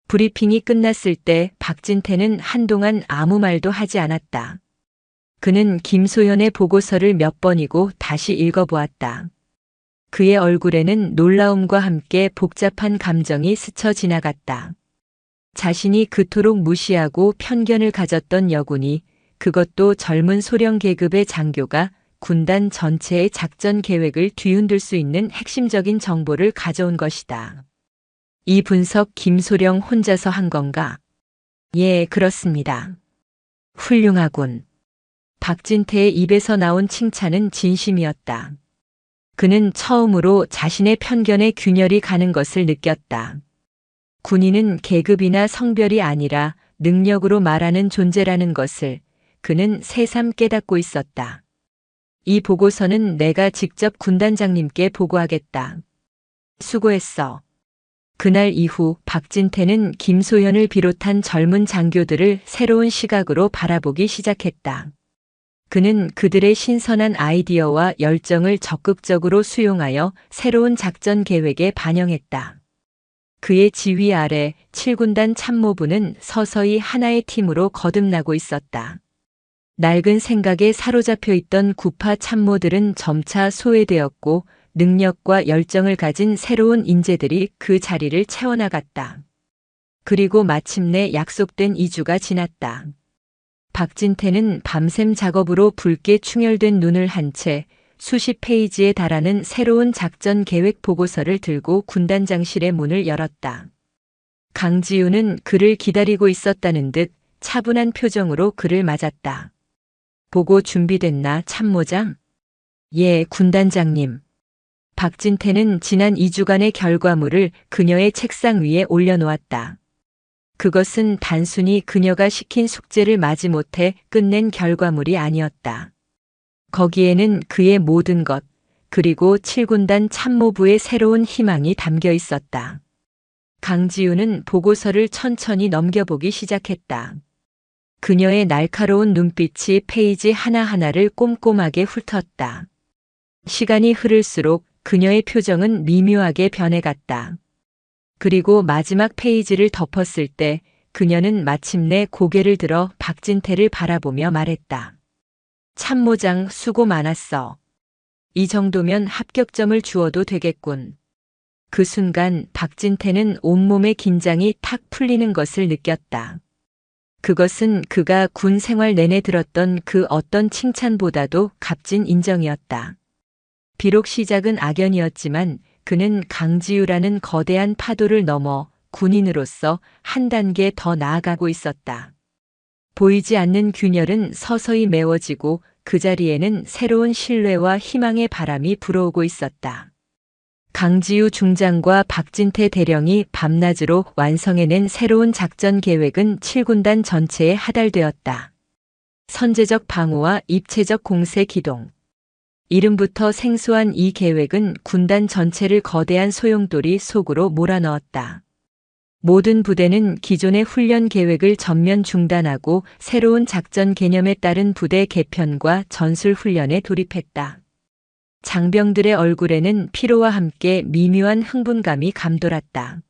브리핑이 끝났을 때 박진태는 한동안 아무 말도 하지 않았다. 그는 김소연의 보고서를 몇 번이고 다시 읽어보았다. 그의 얼굴에는 놀라움과 함께 복잡한 감정이 스쳐 지나갔다. 자신이 그토록 무시하고 편견을 가졌던 여군이, 그것도 젊은 소령 계급의 장교가 군단 전체의 작전 계획을 뒤흔들 수 있는 핵심적인 정보를 가져온 것이다. 이 분석 김소령 혼자서 한 건가? 예, 그렇습니다. 훌륭하군. 박진태의 입에서 나온 칭찬은 진심이었다. 그는 처음으로 자신의 편견에 균열이 가는 것을 느꼈다. 군인은 계급이나 성별이 아니라 능력으로 말하는 존재라는 것을 그는 새삼 깨닫고 있었다. 이 보고서는 내가 직접 군단장님께 보고하겠다. 수고했어. 그날 이후 박진태는 김소연을 비롯한 젊은 장교들을 새로운 시각으로 바라보기 시작했다. 그는 그들의 신선한 아이디어와 열정을 적극적으로 수용하여 새로운 작전 계획에 반영했다. 그의 지휘 아래 7군단 참모부는 서서히 하나의 팀으로 거듭나고 있었다. 낡은 생각에 사로잡혀 있던 구파 참모들은 점차 소외되었고 능력과 열정을 가진 새로운 인재들이 그 자리를 채워나갔다. 그리고 마침내 약속된 2주가 지났다. 박진태는 밤샘 작업으로 붉게 충혈된 눈을 한 채 수십 페이지에 달하는 새로운 작전 계획 보고서를 들고 군단장실의 문을 열었다. 강지우는 그를 기다리고 있었다는 듯 차분한 표정으로 그를 맞았다. 보고 준비됐나, 참모장? 예, 군단장님. 박진태는 지난 2주간의 결과물을 그녀의 책상 위에 올려놓았다. 그것은 단순히 그녀가 시킨 숙제를 마지못해 끝낸 결과물이 아니었다. 거기에는 그의 모든 것, 그리고 7군단 참모부의 새로운 희망이 담겨 있었다. 강지우는 보고서를 천천히 넘겨보기 시작했다. 그녀의 날카로운 눈빛이 페이지 하나하나를 꼼꼼하게 훑었다. 시간이 흐를수록 그녀의 표정은 미묘하게 변해갔다. 그리고 마지막 페이지를 덮었을 때 그녀는 마침내 고개를 들어 박진태를 바라보며 말했다. 참모장 수고 많았어. 이 정도면 합격점을 주어도 되겠군. 그 순간 박진태는 온몸의 긴장이 탁 풀리는 것을 느꼈다. 그것은 그가 군 생활 내내 들었던 그 어떤 칭찬보다도 값진 인정이었다. 비록 시작은 악연이었지만 그는 강지우라는 거대한 파도를 넘어 군인으로서 한 단계 더 나아가고 있었다. 보이지 않는 균열은 서서히 메워지고 그 자리에는 새로운 신뢰와 희망의 바람이 불어오고 있었다. 강지우 중장과 박진태 대령이 밤낮으로 완성해낸 새로운 작전 계획은 7군단 전체에 하달되었다. 선제적 방어와 입체적 공세 기동. 이름부터 생소한 이 계획은 군단 전체를 거대한 소용돌이 속으로 몰아넣었다. 모든 부대는 기존의 훈련 계획을 전면 중단하고 새로운 작전 개념에 따른 부대 개편과 전술 훈련에 돌입했다. 장병들의 얼굴에는 피로와 함께 미묘한 흥분감이 감돌았다.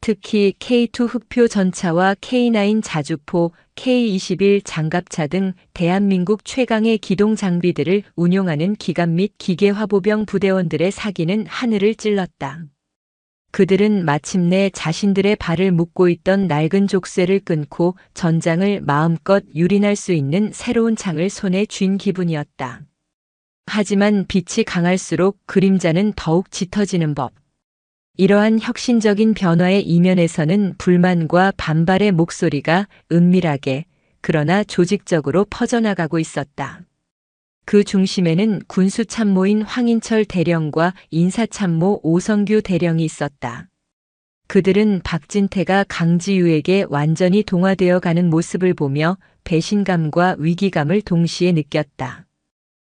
특히 K2 흑표 전차와 K9 자주포, K21 장갑차 등 대한민국 최강의 기동 장비들을 운용하는 기갑 및 기계화보병 부대원들의 사기는 하늘을 찔렀다. 그들은 마침내 자신들의 발을 묶고 있던 낡은 족쇄를 끊고 전장을 마음껏 유린할 수 있는 새로운 창을 손에 쥔 기분이었다. 하지만 빛이 강할수록 그림자는 더욱 짙어지는 법. 이러한 혁신적인 변화의 이면에서는 불만과 반발의 목소리가 은밀하게, 그러나 조직적으로 퍼져나가고 있었다. 그 중심에는 군수참모인 황인철 대령과 인사참모 오성규 대령이 있었다. 그들은 박진태가 강지우에게 완전히 동화되어 가는 모습을 보며 배신감과 위기감을 동시에 느꼈다.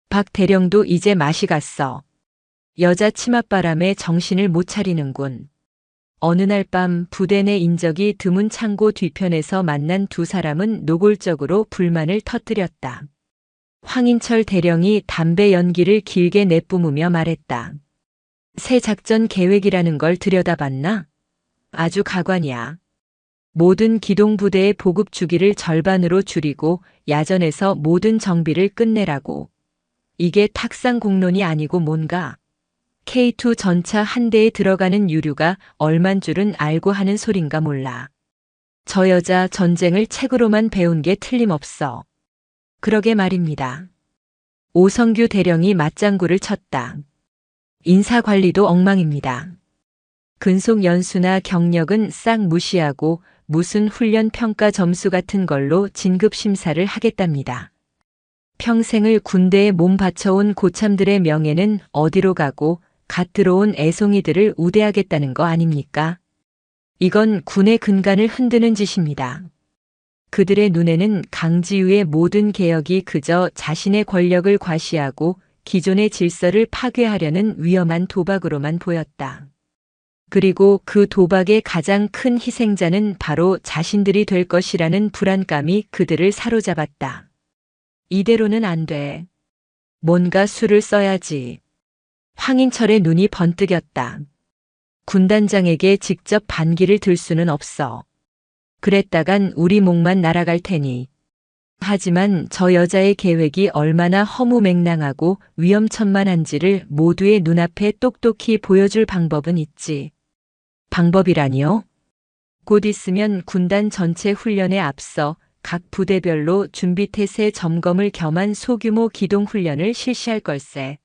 박 대령도 이제 맛이 갔어. 여자 치맛바람에 정신을 못 차리는군. 어느 날 밤 부대 내 인적이 드문 창고 뒤편에서 만난 두 사람은 노골적으로 불만을 터뜨렸다. 황인철 대령이 담배 연기를 길게 내뿜으며 말했다. 새 작전 계획이라는 걸 들여다봤나? 아주 가관이야. 모든 기동부대의 보급 주기를 절반으로 줄이고 야전에서 모든 정비를 끝내라고. 이게 탁상 공론이 아니고 뭔가. K2 전차 한 대에 들어가는 유류가 얼만 줄은 알고 하는 소린가 몰라. 저 여자 전쟁을 책으로만 배운 게 틀림없어. 그러게 말입니다. 오성규 대령이 맞장구를 쳤다. 인사관리도 엉망입니다. 근속 연수나 경력은 싹 무시하고 무슨 훈련 평가 점수 같은 걸로 진급 심사를 하겠답니다. 평생을 군대에 몸 바쳐온 고참들의 명예는 어디로 가고 갓 들어온 애송이들을 우대하겠다는 거 아닙니까? 이건 군의 근간을 흔드는 짓입니다. 그들의 눈에는 강지우의 모든 개혁이 그저 자신의 권력을 과시하고 기존의 질서를 파괴하려는 위험한 도박으로만 보였다. 그리고 그 도박의 가장 큰 희생자는 바로 자신들이 될 것이라는 불안감이 그들을 사로잡았다. 이대로는 안 돼. 뭔가 수를 써야지. 황인철의 눈이 번뜩였다. 군단장에게 직접 반기를 들 수는 없어. 그랬다간 우리 목만 날아갈 테니. 하지만 저 여자의 계획이 얼마나 허무맹랑하고 위험천만한지를 모두의 눈앞에 똑똑히 보여줄 방법은 있지. 방법이라니요? 곧 있으면 군단 전체 훈련에 앞서 각 부대별로 준비태세 점검을 겸한 소규모 기동훈련을 실시할 걸세.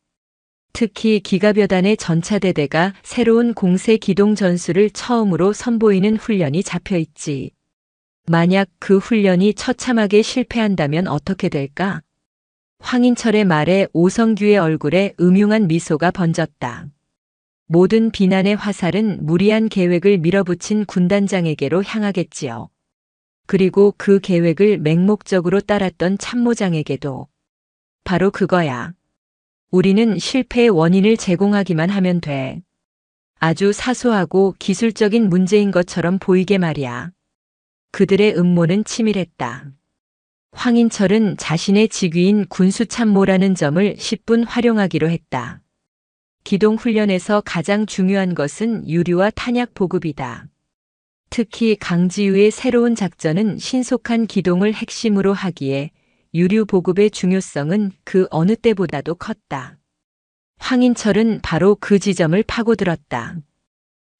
특히 기갑여단의 전차대대가 새로운 공세 기동 전술을 처음으로 선보이는 훈련이 잡혀있지. 만약 그 훈련이 처참하게 실패한다면 어떻게 될까? 황인철의 말에 오성규의 얼굴에 음흉한 미소가 번졌다. 모든 비난의 화살은 무리한 계획을 밀어붙인 군단장에게로 향하겠지요. 그리고 그 계획을 맹목적으로 따랐던 참모장에게도. 바로 그거야. 우리는 실패의 원인을 제공하기만 하면 돼. 아주 사소하고 기술적인 문제인 것처럼 보이게 말이야. 그들의 음모는 치밀했다. 황인철은 자신의 직위인 군수참모라는 점을 10분 활용하기로 했다. 기동훈련에서 가장 중요한 것은 유류와 탄약 보급이다. 특히 강지우의 새로운 작전은 신속한 기동을 핵심으로 하기에 유류 보급의 중요성은 그 어느 때보다도 컸다. 황인철은 바로 그 지점을 파고들었다.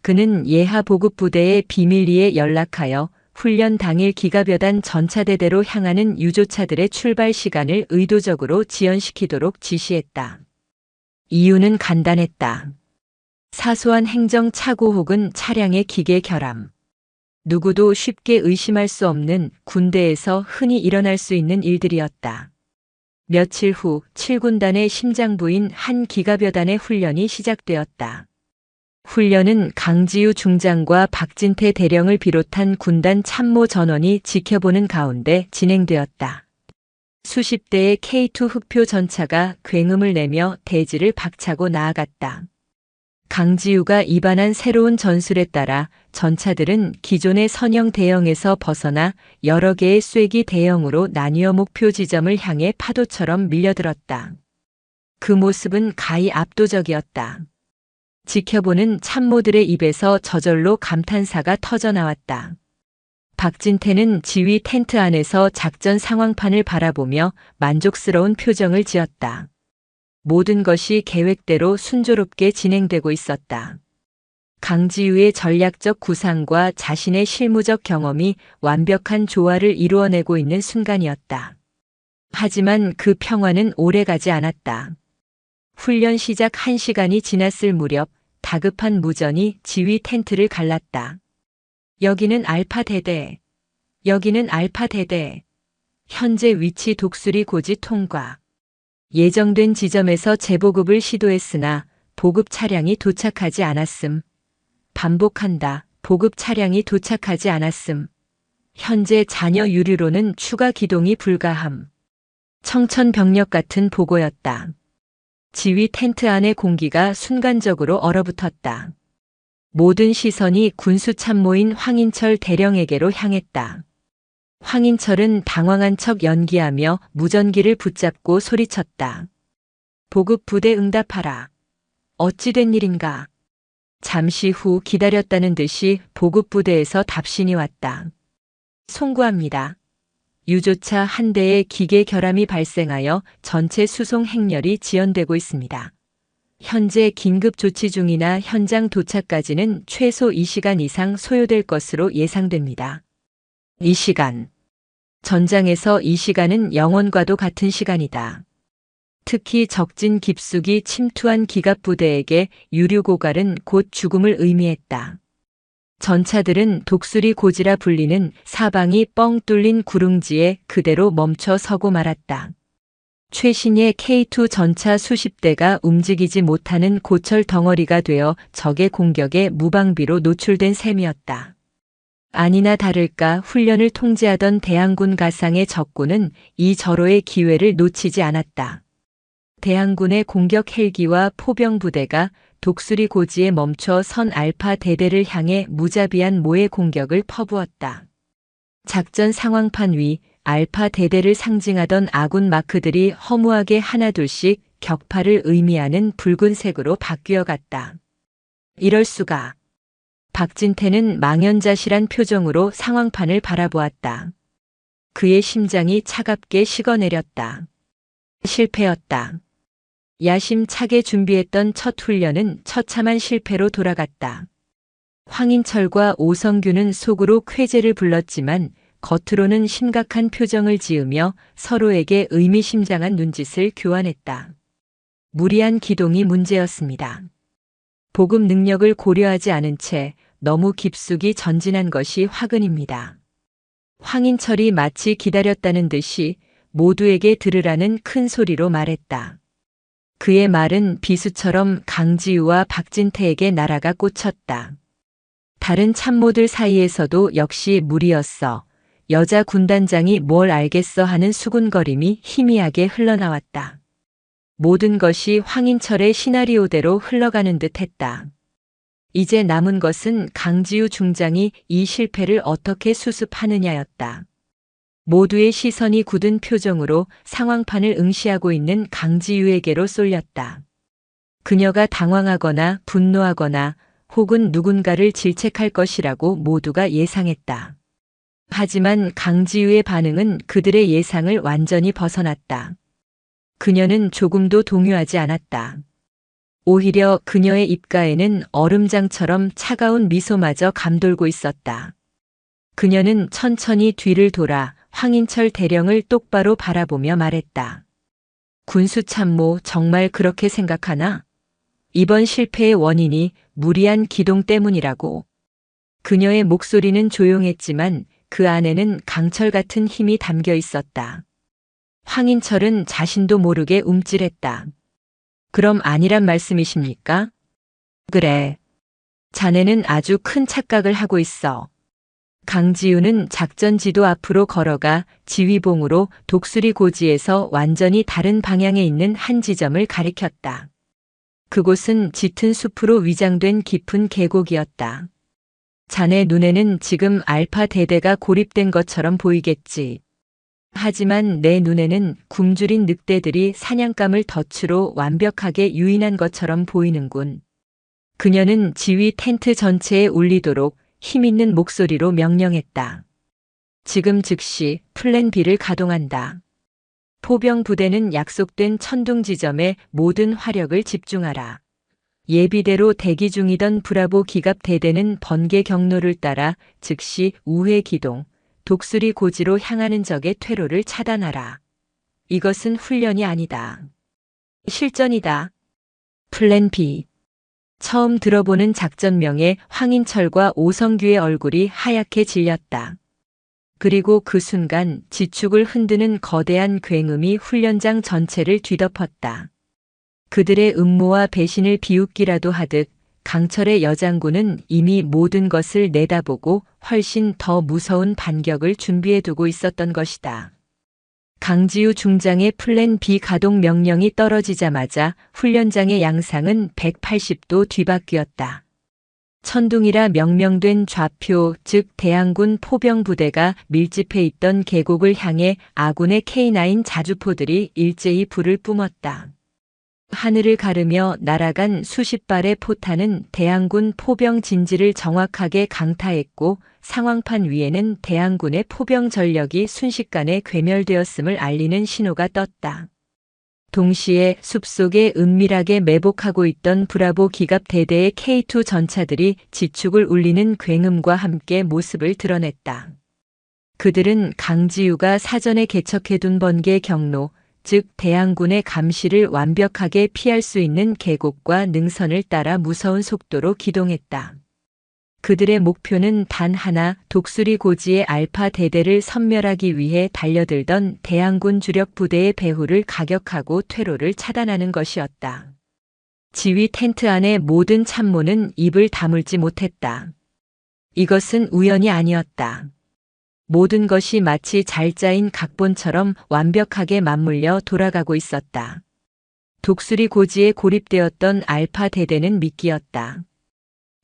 그는 예하 보급부대의 비밀리에 연락하여 훈련 당일 기갑여단 전차대대로 향하는 유조차들의 출발 시간을 의도적으로 지연시키도록 지시했다. 이유는 간단했다. 사소한 행정 착오 혹은 차량의 기계 결함. 누구도 쉽게 의심할 수 없는 군대에서 흔히 일어날 수 있는 일들이었다. 며칠 후 7군단의 심장부인 한 기갑여단의 훈련이 시작되었다. 훈련은 강지우 중장과 박진태 대령을 비롯한 군단 참모 전원이 지켜보는 가운데 진행되었다. 수십 대의 K2 흑표 전차가 굉음을 내며 대지를 박차고 나아갔다. 강지우가 입안한 새로운 전술에 따라 전차들은 기존의 선형 대형에서 벗어나 여러 개의 쐐기 대형으로 나뉘어 목표 지점을 향해 파도처럼 밀려들었다. 그 모습은 가히 압도적이었다. 지켜보는 참모들의 입에서 저절로 감탄사가 터져나왔다. 박진태는 지휘 텐트 안에서 작전 상황판을 바라보며 만족스러운 표정을 지었다. 모든 것이 계획대로 순조롭게 진행되고 있었다. 강지우의 전략적 구상과 자신의 실무적 경험이 완벽한 조화를 이루어내고 있는 순간이었다. 하지만 그 평화는 오래가지 않았다. 훈련 시작 1시간이 지났을 무렵 다급한 무전이 지휘 텐트를 갈랐다. 여기는 알파 대대. 여기는 알파 대대. 현재 위치 독수리 고지 통과. 예정된 지점에서 재보급을 시도했으나 보급 차량이 도착하지 않았음. 반복한다. 보급 차량이 도착하지 않았음. 현재 잔여 유류로는 추가 기동이 불가함. 청천벽력 같은 보고였다. 지휘 텐트 안의 공기가 순간적으로 얼어붙었다. 모든 시선이 군수 참모인 황인철 대령에게로 향했다. 황인철은 당황한 척 연기하며 무전기를 붙잡고 소리쳤다. 보급 부대 응답하라. 어찌 된 일인가? 잠시 후 기다렸다는 듯이 보급 부대에서 답신이 왔다. 송구합니다. 유조차 한 대의 기계 결함이 발생하여 전체 수송 행렬이 지연되고 있습니다. 현재 긴급 조치 중이나 현장 도착까지는 최소 2시간 이상 소요될 것으로 예상됩니다. 2시간. 전장에서 2시간은 영원과도 같은 시간이다. 특히 적진 깊숙이 침투한 기갑부대에게 유류고갈은 곧 죽음을 의미했다. 전차들은 독수리 고지라 불리는 사방이 뻥 뚫린 구릉지에 그대로 멈춰 서고 말았다. 최신의 K2 전차 수십 대가 움직이지 못하는 고철 덩어리가 되어 적의 공격에 무방비로 노출된 셈이었다. 아니나 다를까 훈련을 통제하던 대항군 가상의 적군은 이 절호의 기회를 놓치지 않았다. 대항군의 공격 헬기와 포병 부대가 독수리 고지에 멈춰 선 알파 대대를 향해 무자비한 모의 공격을 퍼부었다. 작전 상황판 위 알파 대대를 상징하던 아군 마크들이 허무하게 하나둘씩 격파를 의미하는 붉은색으로 바뀌어갔다. 이럴 수가. 박진태는 망연자실한 표정으로 상황판을 바라보았다. 그의 심장이 차갑게 식어내렸다. 실패였다. 야심차게 준비했던 첫 훈련은 처참한 실패로 돌아갔다. 황인철과 오성규는 속으로 쾌재를 불렀지만 겉으로는 심각한 표정을 지으며 서로에게 의미심장한 눈짓을 교환했다. 무리한 기동이 문제였습니다. 보급 능력을 고려하지 않은 채 너무 깊숙이 전진한 것이 화근입니다. 황인철이 마치 기다렸다는 듯이 모두에게 들으라는 큰 소리로 말했다. 그의 말은 비수처럼 강지우와 박진태에게 날아가 꽂혔다. 다른 참모들 사이에서도 역시 무리였어. 여자 군단장이 뭘 알겠어 하는 수군거림이 희미하게 흘러나왔다. 모든 것이 황인철의 시나리오대로 흘러가는 듯 했다. 이제 남은 것은 강지우 중장이 이 실패를 어떻게 수습하느냐였다. 모두의 시선이 굳은 표정으로 상황판을 응시하고 있는 강지우에게로 쏠렸다. 그녀가 당황하거나 분노하거나 혹은 누군가를 질책할 것이라고 모두가 예상했다. 하지만 강지우의 반응은 그들의 예상을 완전히 벗어났다. 그녀는 조금도 동요하지 않았다. 오히려 그녀의 입가에는 얼음장처럼 차가운 미소마저 감돌고 있었다. 그녀는 천천히 뒤를 돌아 황인철 대령을 똑바로 바라보며 말했다. 군수참모 정말 그렇게 생각하나? 이번 실패의 원인이 무리한 기동 때문이라고. 그녀의 목소리는 조용했지만 그 안에는 강철 같은 힘이 담겨 있었다. 황인철은 자신도 모르게 움찔했다. 그럼 아니란 말씀이십니까? 그래. 자네는 아주 큰 착각을 하고 있어. 강지우는 작전 지도 앞으로 걸어가 지휘봉으로 독수리 고지에서 완전히 다른 방향에 있는 한 지점을 가리켰다. 그곳은 짙은 숲으로 위장된 깊은 계곡이었다. 자네 눈에는 지금 알파 대대가 고립된 것처럼 보이겠지. 하지만 내 눈에는 굶주린 늑대들이 사냥감을 덫으로 완벽하게 유인한 것처럼 보이는군. 그녀는 지휘 텐트 전체에 울리도록 힘있는 목소리로 명령했다. 지금 즉시 플랜 B를 가동한다. 포병 부대는 약속된 천둥 지점에 모든 화력을 집중하라. 예비대로 대기 중이던 브라보 기갑 대대는 번개 경로를 따라 즉시 우회 기동, 독수리 고지로 향하는 적의 퇴로를 차단하라. 이것은 훈련이 아니다. 실전이다. 플랜 B. 처음 들어보는 작전명에 황인철과 오성규의 얼굴이 하얗게 질렸다. 그리고 그 순간 지축을 흔드는 거대한 굉음이 훈련장 전체를 뒤덮었다. 그들의 음모와 배신을 비웃기라도 하듯 강철의 여장군은 이미 모든 것을 내다보고 훨씬 더 무서운 반격을 준비해두고 있었던 것이다. 강지우 중장의 플랜 B 가동 명령이 떨어지자마자 훈련장의 양상은 180도 뒤바뀌었다. 천둥이라 명명된 좌표, 즉 대항군 포병 부대가 밀집해 있던 계곡을 향해 아군의 K9 자주포들이 일제히 불을 뿜었다. 하늘을 가르며 날아간 수십 발의 포탄은 대항군 포병 진지를 정확하게 강타했고 상황판 위에는 대항군의 포병 전력이 순식간에 괴멸되었음을 알리는 신호가 떴다. 동시에 숲속에 은밀하게 매복하고 있던 브라보 기갑 대대의 K2 전차들이 지축을 울리는 굉음과 함께 모습을 드러냈다. 그들은 강지우가 사전에 개척해둔 번개 경로, 즉 대항군의 감시를 완벽하게 피할 수 있는 계곡과 능선을 따라 무서운 속도로 기동했다. 그들의 목표는 단 하나, 독수리 고지의 알파 대대를 섬멸하기 위해 달려들던 대항군 주력 부대의 배후를 가격하고 퇴로를 차단하는 것이었다. 지휘 텐트 안의 모든 참모는 입을 다물지 못했다. 이것은 우연이 아니었다. 모든 것이 마치 잘 짜인 각본처럼 완벽하게 맞물려 돌아가고 있었다. 독수리 고지에 고립되었던 알파 대대는 미끼였다.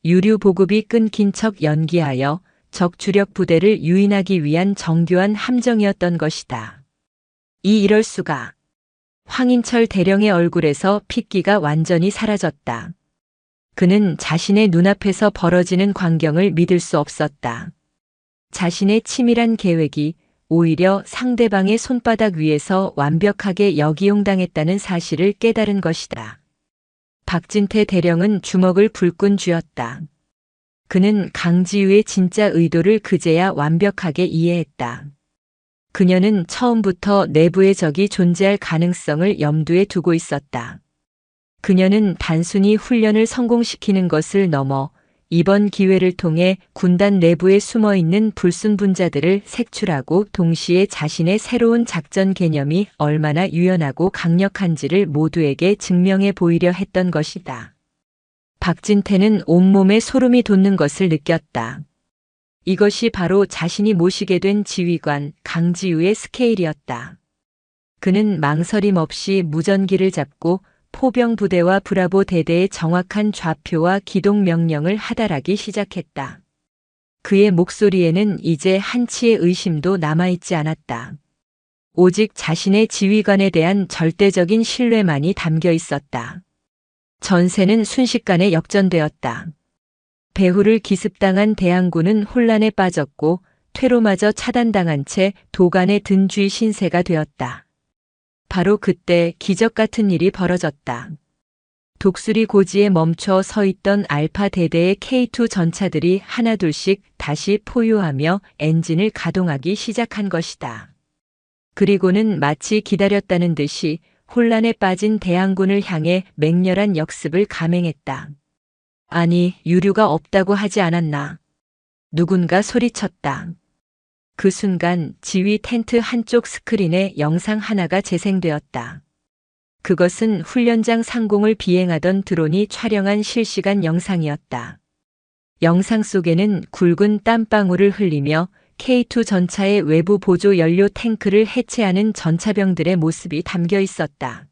유류 보급이 끊긴 척 연기하여 적 주력 부대를 유인하기 위한 정교한 함정이었던 것이다. 이럴 수가. 황인철 대령의 얼굴에서 핏기가 완전히 사라졌다. 그는 자신의 눈앞에서 벌어지는 광경을 믿을 수 없었다. 자신의 치밀한 계획이 오히려 상대방의 손바닥 위에서 완벽하게 역이용당했다는 사실을 깨달은 것이다. 박진태 대령은 주먹을 불끈 쥐었다. 그는 강지우의 진짜 의도를 그제야 완벽하게 이해했다. 그녀는 처음부터 내부의 적이 존재할 가능성을 염두에 두고 있었다. 그녀는 단순히 훈련을 성공시키는 것을 넘어 이번 기회를 통해 군단 내부에 숨어 있는 불순분자들을 색출하고 동시에 자신의 새로운 작전 개념이 얼마나 유연하고 강력한지를 모두에게 증명해 보이려 했던 것이다. 박진태는 온몸에 소름이 돋는 것을 느꼈다. 이것이 바로 자신이 모시게 된 지휘관 강지우의 스케일이었다. 그는 망설임 없이 무전기를 잡고 포병 부대와 브라보 대대의 정확한 좌표와 기동 명령을 하달하기 시작했다. 그의 목소리에는 이제 한치의 의심도 남아있지 않았다. 오직 자신의 지휘관에 대한 절대적인 신뢰만이 담겨 있었다. 전세는 순식간에 역전되었다. 배후를 기습당한 대항군은 혼란에 빠졌고 퇴로마저 차단당한 채 도간에 든 쥐 신세가 되었다. 바로 그때 기적 같은 일이 벌어졌다. 독수리 고지에 멈춰 서 있던 알파 대대의 K2 전차들이 하나둘씩 다시 포효하며 엔진을 가동하기 시작한 것이다. 그리고는 마치 기다렸다는 듯이 혼란에 빠진 대항군을 향해 맹렬한 역습을 감행했다. 아니, 유류가 없다고 하지 않았나? 누군가 소리쳤다. 그 순간 지휘 텐트 한쪽 스크린에 영상 하나가 재생되었다. 그것은 훈련장 상공을 비행하던 드론이 촬영한 실시간 영상이었다. 영상 속에는 굵은 땀방울을 흘리며 K2 전차의 외부 보조 연료 탱크를 해체하는 전차병들의 모습이 담겨 있었다.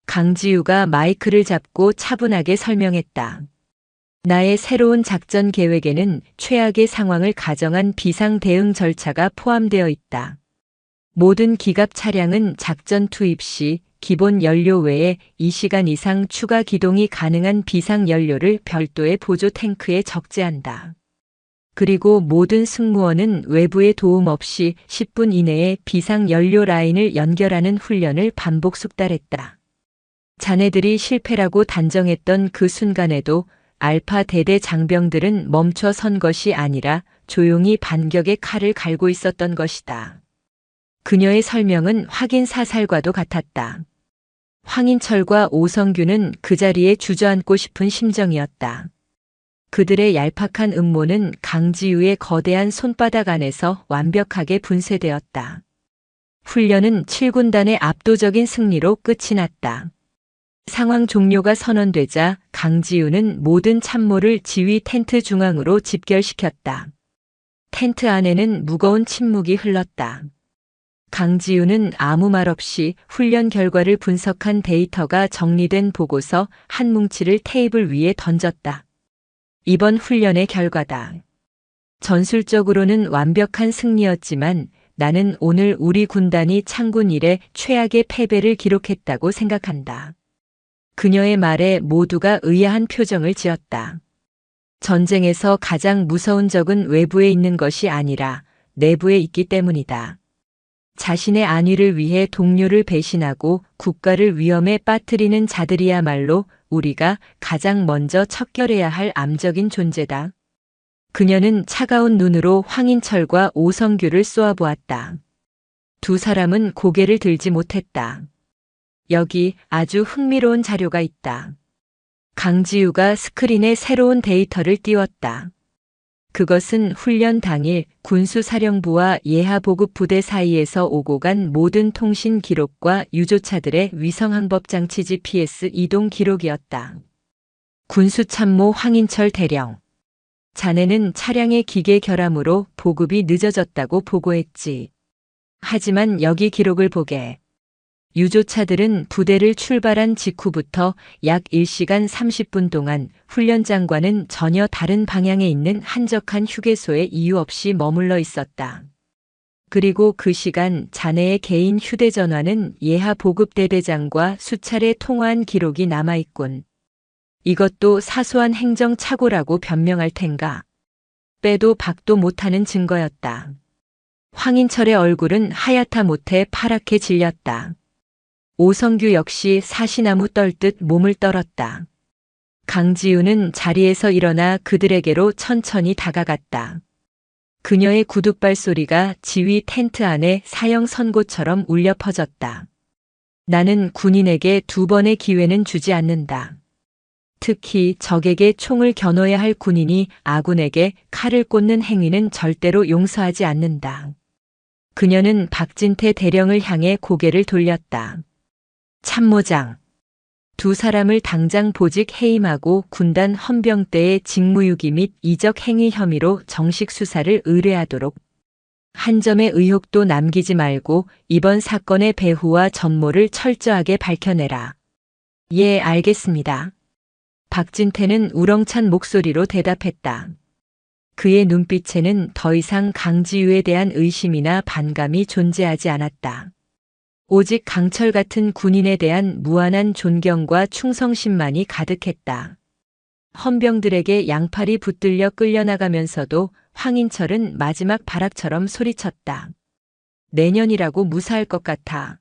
강지우가 마이크를 잡고 차분하게 설명했다. 나의 새로운 작전 계획에는 최악의 상황을 가정한 비상 대응 절차가 포함되어 있다. 모든 기갑 차량은 작전 투입 시 기본 연료 외에 2시간 이상 추가 기동이 가능한 비상 연료를 별도의 보조 탱크에 적재한다. 그리고 모든 승무원은 외부의 도움 없이 10분 이내에 비상 연료 라인을 연결하는 훈련을 반복 숙달했다. 자네들이 실패라고 단정했던 그 순간에도 알파 대대 장병들은 멈춰 선 것이 아니라 조용히 반격의 칼을 갈고 있었던 것이다. 그녀의 설명은 확인 사살과도 같았다. 황인철과 오성규는 그 자리에 주저앉고 싶은 심정이었다. 그들의 얄팍한 음모는 강지우의 거대한 손바닥 안에서 완벽하게 분쇄되었다. 훈련은 7군단의 압도적인 승리로 끝이 났다. 상황 종료가 선언되자 강지우는 모든 참모를 지휘 텐트 중앙으로 집결시켰다. 텐트 안에는 무거운 침묵이 흘렀다. 강지우는 아무 말 없이 훈련 결과를 분석한 데이터가 정리된 보고서 한 뭉치를 테이블 위에 던졌다. 이번 훈련의 결과다. 전술적으로는 완벽한 승리였지만 나는 오늘 우리 군단이 창군 이래 최악의 패배를 기록했다고 생각한다. 그녀의 말에 모두가 의아한 표정을 지었다. 전쟁에서 가장 무서운 적은 외부에 있는 것이 아니라 내부에 있기 때문이다. 자신의 안위를 위해 동료를 배신하고 국가를 위험에 빠뜨리는 자들이야말로 우리가 가장 먼저 척결해야 할 암적인 존재다. 그녀는 차가운 눈으로 황인철과 오성규를 쏘아보았다. 두 사람은 고개를 들지 못했다. 여기 아주 흥미로운 자료가 있다. 강지우가 스크린에 새로운 데이터를 띄웠다. 그것은 훈련 당일 군수사령부와 예하보급부대 사이에서 오고 간 모든 통신 기록과 유조차들의 위성항법 장치 GPS 이동 기록이었다. 군수참모 황인철 대령. 자네는 차량의 기계 결함으로 보급이 늦어졌다고 보고했지. 하지만 여기 기록을 보게. 유조차들은 부대를 출발한 직후부터 약 1시간 30분 동안 훈련장과는 전혀 다른 방향에 있는 한적한 휴게소에 이유 없이 머물러 있었다. 그리고 그 시간 자네의 개인 휴대전화는 예하 보급대대장과 수차례 통화한 기록이 남아있군. 이것도 사소한 행정착오라고 변명할 텐가. 빼도 박도 못하는 증거였다. 황인철의 얼굴은 하얗다 못해 파랗게 질렸다. 오성규 역시 사시나무 떨듯 몸을 떨었다. 강지우는 자리에서 일어나 그들에게로 천천히 다가갔다. 그녀의 구둣발 소리가 지휘 텐트 안에 사형 선고처럼 울려 퍼졌다. 나는 군인에게 두 번의 기회는 주지 않는다. 특히 적에게 총을 겨눠야 할 군인이 아군에게 칼을 꽂는 행위는 절대로 용서하지 않는다. 그녀는 박진태 대령을 향해 고개를 돌렸다. 참모장. 두 사람을 당장 보직 해임하고 군단 헌병대의 직무유기 및 이적 행위 혐의로 정식 수사를 의뢰하도록. 한 점의 의혹도 남기지 말고 이번 사건의 배후와 전모를 철저하게 밝혀내라. 예, 알겠습니다. 박진태는 우렁찬 목소리로 대답했다. 그의 눈빛에는 더 이상 강지우에 대한 의심이나 반감이 존재하지 않았다. 오직 강철 같은 군인에 대한 무한한 존경과 충성심만이 가득했다. 헌병들에게 양팔이 붙들려 끌려나가면서도 황인철은 마지막 발악처럼 소리쳤다. 내년이라고 무사할 것 같아.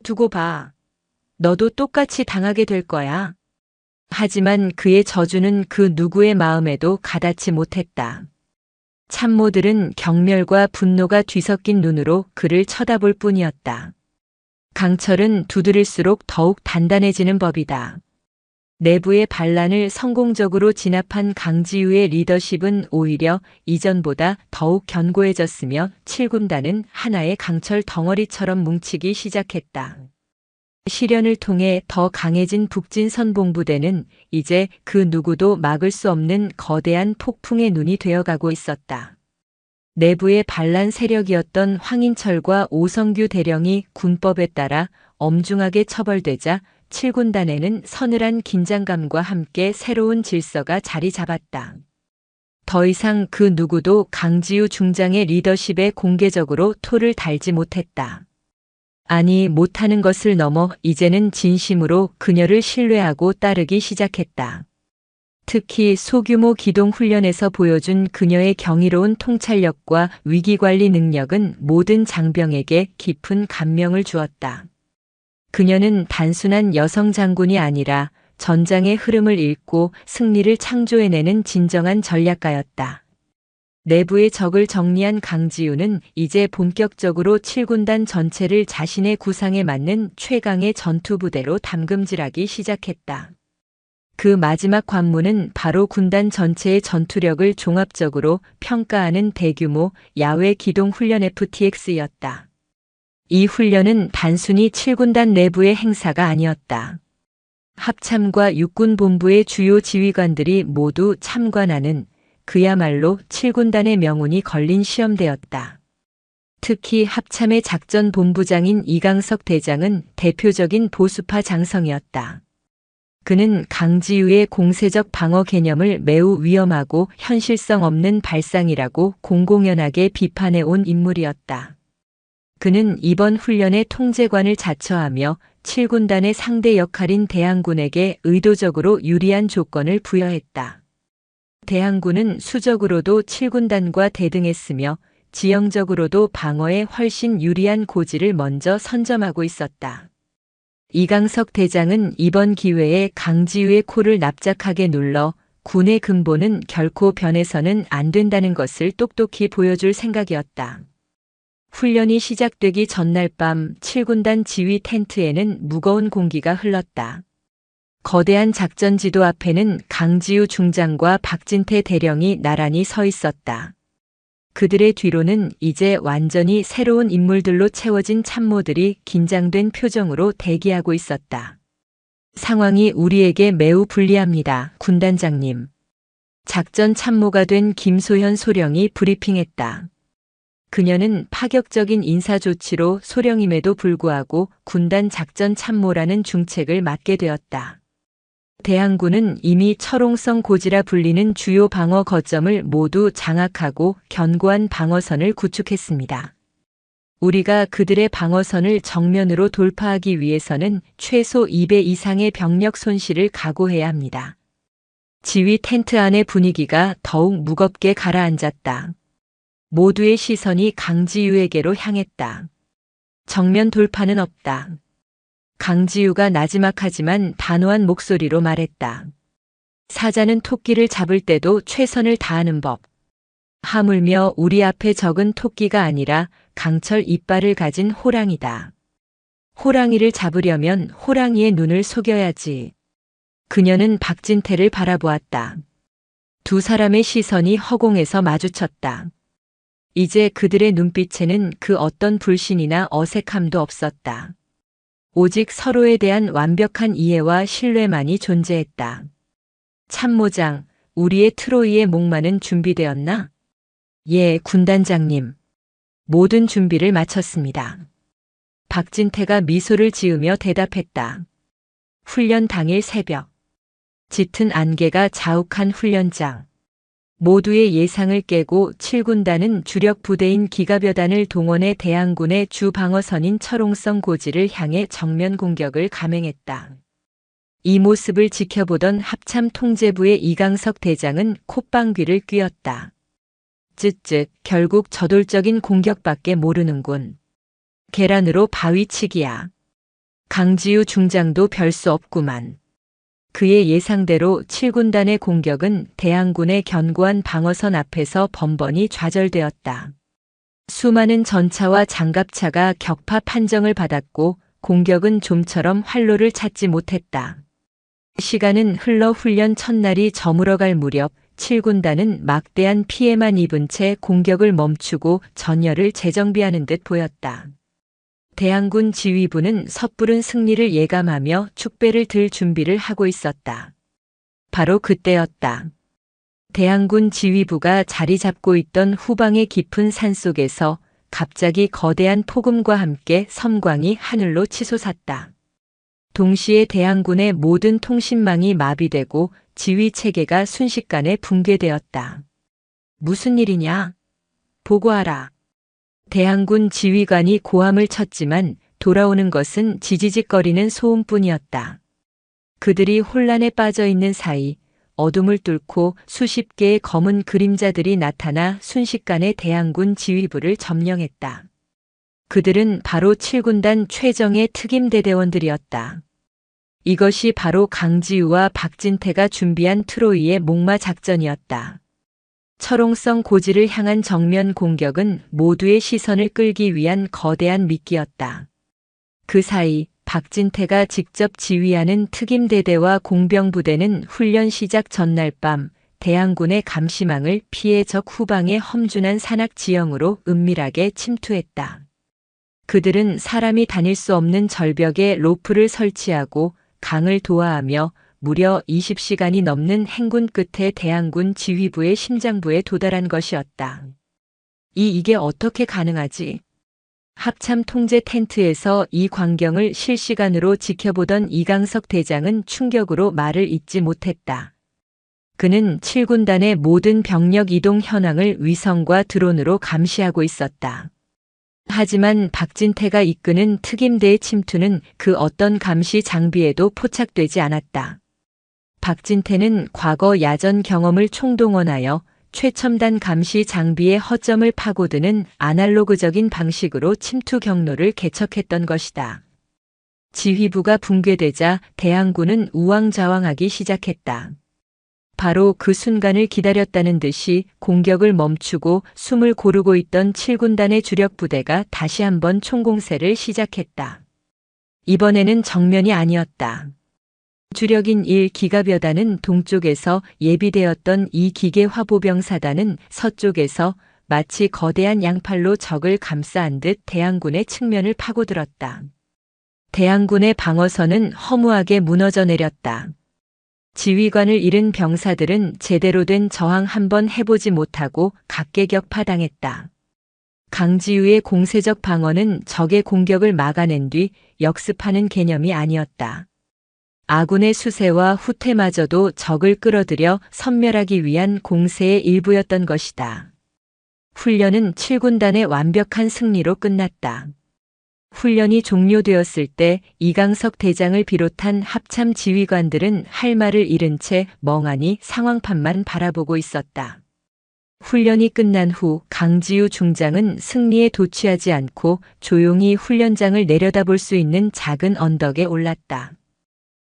두고 봐. 너도 똑같이 당하게 될 거야. 하지만 그의 저주는 그 누구의 마음에도 가닿지 못했다. 참모들은 경멸과 분노가 뒤섞인 눈으로 그를 쳐다볼 뿐이었다. 강철은 두드릴수록 더욱 단단해지는 법이다. 내부의 반란을 성공적으로 진압한 강지우의 리더십은 오히려 이전보다 더욱 견고해졌으며 7군단은 하나의 강철 덩어리처럼 뭉치기 시작했다. 실현을 통해 더 강해진 북진선봉부대는 이제 그 누구도 막을 수 없는 거대한 폭풍의 눈이 되어가고 있었다. 내부의 반란 세력이었던 황인철과 오성규 대령이 군법에 따라 엄중하게 처벌되자 7군단에는 서늘한 긴장감과 함께 새로운 질서가 자리 잡았다. 더 이상 그 누구도 강지우 중장의 리더십에 공개적으로 토를 달지 못했다. 아니, 못하는 것을 넘어 이제는 진심으로 그녀를 신뢰하고 따르기 시작했다. 특히 소규모 기동 훈련에서 보여준 그녀의 경이로운 통찰력과 위기관리 능력은 모든 장병에게 깊은 감명을 주었다. 그녀는 단순한 여성 장군이 아니라 전장의 흐름을 읽고 승리를 창조해내는 진정한 전략가였다. 내부의 적을 정리한 강지우는 이제 본격적으로 7군단 전체를 자신의 구상에 맞는 최강의 전투부대로 담금질하기 시작했다. 그 마지막 관문은 바로 군단 전체의 전투력을 종합적으로 평가하는 대규모 야외 기동 훈련 FTX였다. 이 훈련은 단순히 7군단 내부의 행사가 아니었다. 합참과 육군본부의 주요 지휘관들이 모두 참관하는 그야말로 7군단의 명운이 걸린 시험대였다. 특히 합참의 작전본부장인 이강석 대장은 대표적인 보수파 장성이었다. 그는 강지우의 공세적 방어 개념을 매우 위험하고 현실성 없는 발상이라고 공공연하게 비판해온 인물이었다. 그는 이번 훈련의 통제관을 자처하며 7군단의 상대 역할인 대항군에게 의도적으로 유리한 조건을 부여했다. 대항군은 수적으로도 7군단과 대등했으며 지형적으로도 방어에 훨씬 유리한 고지를 먼저 선점하고 있었다. 이강석 대장은 이번 기회에 강지우의 코를 납작하게 눌러 군의 근본은 결코 변해서는 안 된다는 것을 똑똑히 보여줄 생각이었다. 훈련이 시작되기 전날 밤 7군단 지휘 텐트에는 무거운 공기가 흘렀다. 거대한 작전 지도 앞에는 강지우 중장과 박진태 대령이 나란히 서 있었다. 그들의 뒤로는 이제 완전히 새로운 인물들로 채워진 참모들이 긴장된 표정으로 대기하고 있었다. 상황이 우리에게 매우 불리합니다, 군단장님. 작전 참모가 된 김소현 소령이 브리핑했다. 그녀는 파격적인 인사 조치로 소령임에도 불구하고 군단 작전 참모라는 중책을 맡게 되었다. 대항군은 이미 철옹성 고지라 불리는 주요 방어 거점을 모두 장악하고 견고한 방어선을 구축했습니다. 우리가 그들의 방어선을 정면으로 돌파하기 위해서는 최소 2배 이상의 병력 손실을 각오해야 합니다. 지휘 텐트 안의 분위기가 더욱 무겁게 가라앉았다. 모두의 시선이 강지우에게로 향했다. 정면 돌파는 없다. 강지우가 나지막하지만 단호한 목소리로 말했다. 사자는 토끼를 잡을 때도 최선을 다하는 법. 하물며 우리 앞에 적은 토끼가 아니라 강철 이빨을 가진 호랑이다. 호랑이를 잡으려면 호랑이의 눈을 속여야지. 그녀는 박진태를 바라보았다. 두 사람의 시선이 허공에서 마주쳤다. 이제 그들의 눈빛에는 그 어떤 불신이나 어색함도 없었다. 오직 서로에 대한 완벽한 이해와 신뢰만이 존재했다. 참모장, 우리의 트로이의 목마는 준비되었나? 예, 군단장님. 모든 준비를 마쳤습니다. 박진태가 미소를 지으며 대답했다. 훈련 당일 새벽. 짙은 안개가 자욱한 훈련장. 모두의 예상을 깨고 7군단은 주력 부대인 기갑여단을 동원해 대항군의 주 방어선인 철옹성 고지를 향해 정면 공격을 감행했다. 이 모습을 지켜보던 합참 통제부의 이강석 대장은 콧방귀를 뀌었다. 쯧쯧, 결국 저돌적인 공격밖에 모르는군. 계란으로 바위치기야. 강지우 중장도 별 수 없구만. 그의 예상대로 7군단의 공격은 대항군의 견고한 방어선 앞에서 번번이 좌절되었다. 수많은 전차와 장갑차가 격파 판정을 받았고 공격은 좀처럼 활로를 찾지 못했다. 시간은 흘러 훈련 첫날이 저물어갈 무렵 7군단은 막대한 피해만 입은 채 공격을 멈추고 전열을 재정비하는 듯 보였다. 대항군 지휘부는 섣부른 승리를 예감하며 축배를 들 준비를 하고 있었다. 바로 그때였다. 대항군 지휘부가 자리 잡고 있던 후방의 깊은 산속에서 갑자기 거대한 폭음과 함께 섬광이 하늘로 치솟았다. 동시에 대항군의 모든 통신망이 마비되고 지휘 체계가 순식간에 붕괴되었다. 무슨 일이냐? 보고하라. 대항군 지휘관이 고함을 쳤지만 돌아오는 것은 지지직거리는 소음뿐이었다. 그들이 혼란에 빠져 있는 사이 어둠을 뚫고 수십 개의 검은 그림자들이 나타나 순식간에 대항군 지휘부를 점령했다. 그들은 바로 7군단 최정예 특임대대원들이었다. 이것이 바로 강지우와 박진태가 준비한 트로이의 목마 작전이었다. 철옹성 고지를 향한 정면 공격은 모두의 시선을 끌기 위한 거대한 미끼였다. 그 사이 박진태가 직접 지휘하는 특임대대와 공병부대는 훈련 시작 전날 밤 대항군의 감시망을 피해 적 후방의 험준한 산악 지형으로 은밀하게 침투했다. 그들은 사람이 다닐 수 없는 절벽에 로프를 설치하고 강을 도하하며 무려 20시간이 넘는 행군 끝에 대항군 지휘부의 심장부에 도달한 것이었다. 이게 어떻게 가능하지? 합참 통제 텐트에서 이 광경을 실시간으로 지켜보던 이강석 대장은 충격으로 말을 잇지 못했다. 그는 7군단의 모든 병력 이동 현황을 위성과 드론으로 감시하고 있었다. 하지만 박진태가 이끄는 특임대의 침투는 그 어떤 감시 장비에도 포착되지 않았다. 박진태는 과거 야전 경험을 총동원하여 최첨단 감시 장비의 허점을 파고드는 아날로그적인 방식으로 침투 경로를 개척했던 것이다. 지휘부가 붕괴되자 대항군은 우왕좌왕하기 시작했다. 바로 그 순간을 기다렸다는 듯이 공격을 멈추고 숨을 고르고 있던 7군단의 주력 부대가 다시 한번 총공세를 시작했다. 이번에는 정면이 아니었다. 주력인 1기갑여단은 동쪽에서 예비되었던 2기계 화보병사단은 서쪽에서 마치 거대한 양팔로 적을 감싸 안듯 대항군의 측면을 파고들었다. 대항군의 방어선은 허무하게 무너져 내렸다. 지휘관을 잃은 병사들은 제대로 된 저항 한번 해보지 못하고 각계격파당했다. 강지우의 공세적 방어는 적의 공격을 막아낸 뒤 역습하는 개념이 아니었다. 아군의 수세와 후퇴마저도 적을 끌어들여 섬멸하기 위한 공세의 일부였던 것이다. 훈련은 7군단의 완벽한 승리로 끝났다. 훈련이 종료되었을 때 이강석 대장을 비롯한 합참 지휘관들은 할 말을 잃은 채 멍하니 상황판만 바라보고 있었다. 훈련이 끝난 후 강지우 중장은 승리에 도취하지 않고 조용히 훈련장을 내려다볼 수 있는 작은 언덕에 올랐다.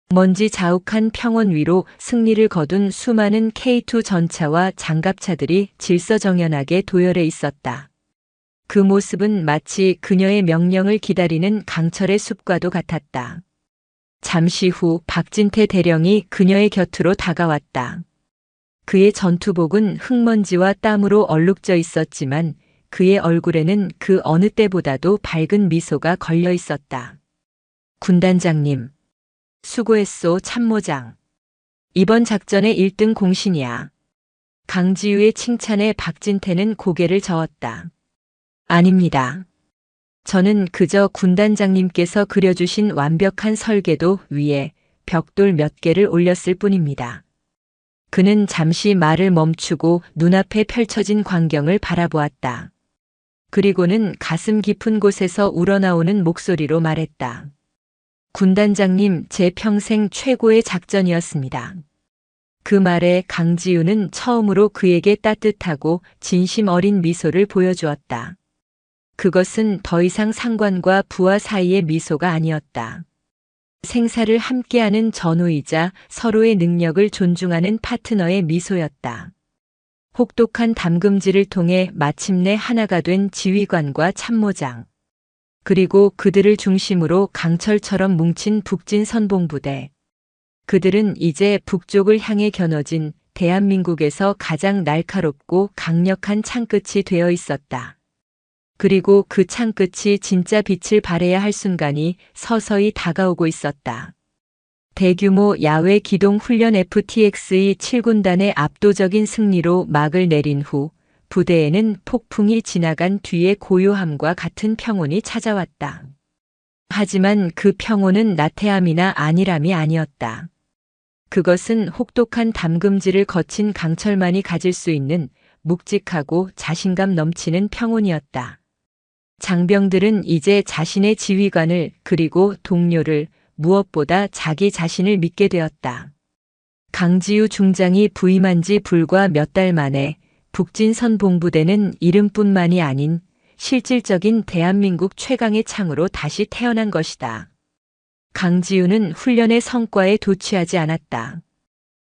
먼지 자욱한 평원 위로 승리를 거둔 수많은 K2 전차와 장갑차들이 질서정연하게 도열해 있었다. 그 모습은 마치 그녀의 명령을 기다리는 강철의 숲과도 같았다. 잠시 후 박진태 대령이 그녀의 곁으로 다가왔다. 그의 전투복은 흙먼지와 땀으로 얼룩져 있었지만 그의 얼굴에는 그 어느 때보다도 밝은 미소가 걸려 있었다. 군단장님. 수고했소 참모장. 이번 작전의 1등 공신이야. 강지우의 칭찬에 박진태는 고개를 저었다. 아닙니다. 저는 그저 군단장님께서 그려주신 완벽한 설계도 위에 벽돌 몇 개를 올렸을 뿐입니다. 그는 잠시 말을 멈추고 눈앞에 펼쳐진 광경을 바라보았다. 그리고는 가슴 깊은 곳에서 우러나오는 목소리로 말했다. 군단장님, 제 평생 최고의 작전이었습니다. 그 말에 강지우는 처음으로 그에게 따뜻하고 진심 어린 미소를 보여주었다. 그것은 더 이상 상관과 부하 사이의 미소가 아니었다. 생사를 함께하는 전우이자 서로의 능력을 존중하는 파트너의 미소였다. 혹독한 담금질을 통해 마침내 하나가 된 지휘관과 참모장. 그리고 그들을 중심으로 강철처럼 뭉친 북진 선봉부대. 그들은 이제 북쪽을 향해 겨눠진 대한민국에서 가장 날카롭고 강력한 창끝이 되어 있었다. 그리고 그 창끝이 진짜 빛을 발해야 할 순간이 서서히 다가오고 있었다. 대규모 야외 기동 훈련 FTX의 7군단의 압도적인 승리로 막을 내린 후 부대에는 폭풍이 지나간 뒤의 고요함과 같은 평온이 찾아왔다. 하지만 그 평온은 나태함이나 안일함이 아니었다. 그것은 혹독한 담금질을 거친 강철만이 가질 수 있는 묵직하고 자신감 넘치는 평온이었다. 장병들은 이제 자신의 지휘관을 그리고 동료를 무엇보다 자기 자신을 믿게 되었다. 강지우 중장이 부임한 지 불과 몇 달 만에 북진선봉부대는 이름뿐만이 아닌 실질적인 대한민국 최강의 창으로 다시 태어난 것이다. 강지우는 훈련의 성과에 도취하지 않았다.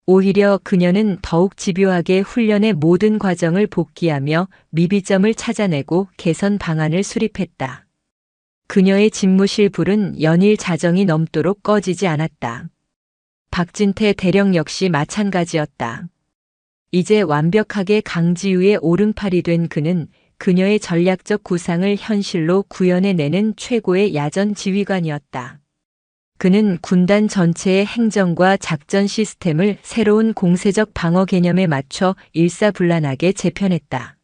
오히려 그녀는 더욱 집요하게 훈련의 모든 과정을 복기하며 미비점을 찾아내고 개선 방안을 수립했다. 그녀의 집무실 불은 연일 자정이 넘도록 꺼지지 않았다. 박진태 대령 역시 마찬가지였다. 이제 완벽하게 강지우의 오른팔이 된 그는 그녀의 전략적 구상을 현실로 구현해내는 최고의 야전 지휘관이었다. 그는 군단 전체의 행정과 작전 시스템을 새로운 공세적 방어 개념에 맞춰 일사불란하게 재편했다.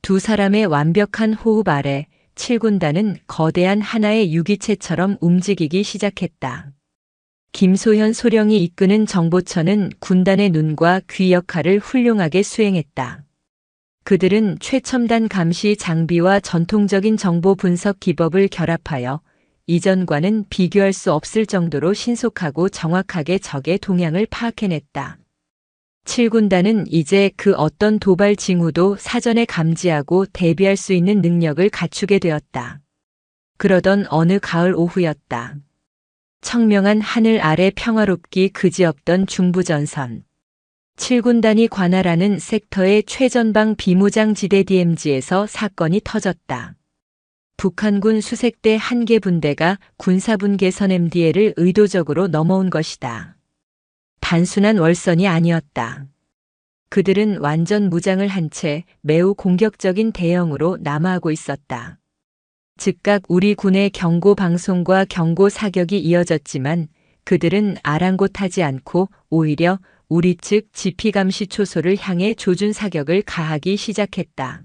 두 사람의 완벽한 호흡 아래 7군단은 거대한 하나의 유기체처럼 움직이기 시작했다. 김소현 소령이 이끄는 정보처는 군단의 눈과 귀 역할을 훌륭하게 수행했다. 그들은 최첨단 감시 장비와 전통적인 정보 분석 기법을 결합하여 이전과는 비교할 수 없을 정도로 신속하고 정확하게 적의 동향을 파악해냈다. 7군단은 이제 그 어떤 도발 징후도 사전에 감지하고 대비할 수 있는 능력을 갖추게 되었다. 그러던 어느 가을 오후였다. 청명한 하늘 아래 평화롭기 그지없던 중부전선. 7군단이 관할하는 섹터의 최전방 비무장지대 DMZ에서 사건이 터졌다. 북한군 수색대 한 개 분대가 군사분계선 MDL을 의도적으로 넘어온 것이다. 단순한 월선이 아니었다. 그들은 완전 무장을 한 채 매우 공격적인 대형으로 남하하고 있었다. 즉각 우리 군의 경고 방송과 경고 사격이 이어졌지만 그들은 아랑곳하지 않고 오히려 우리 측 지피 감시 초소를 향해 조준 사격을 가하기 시작했다.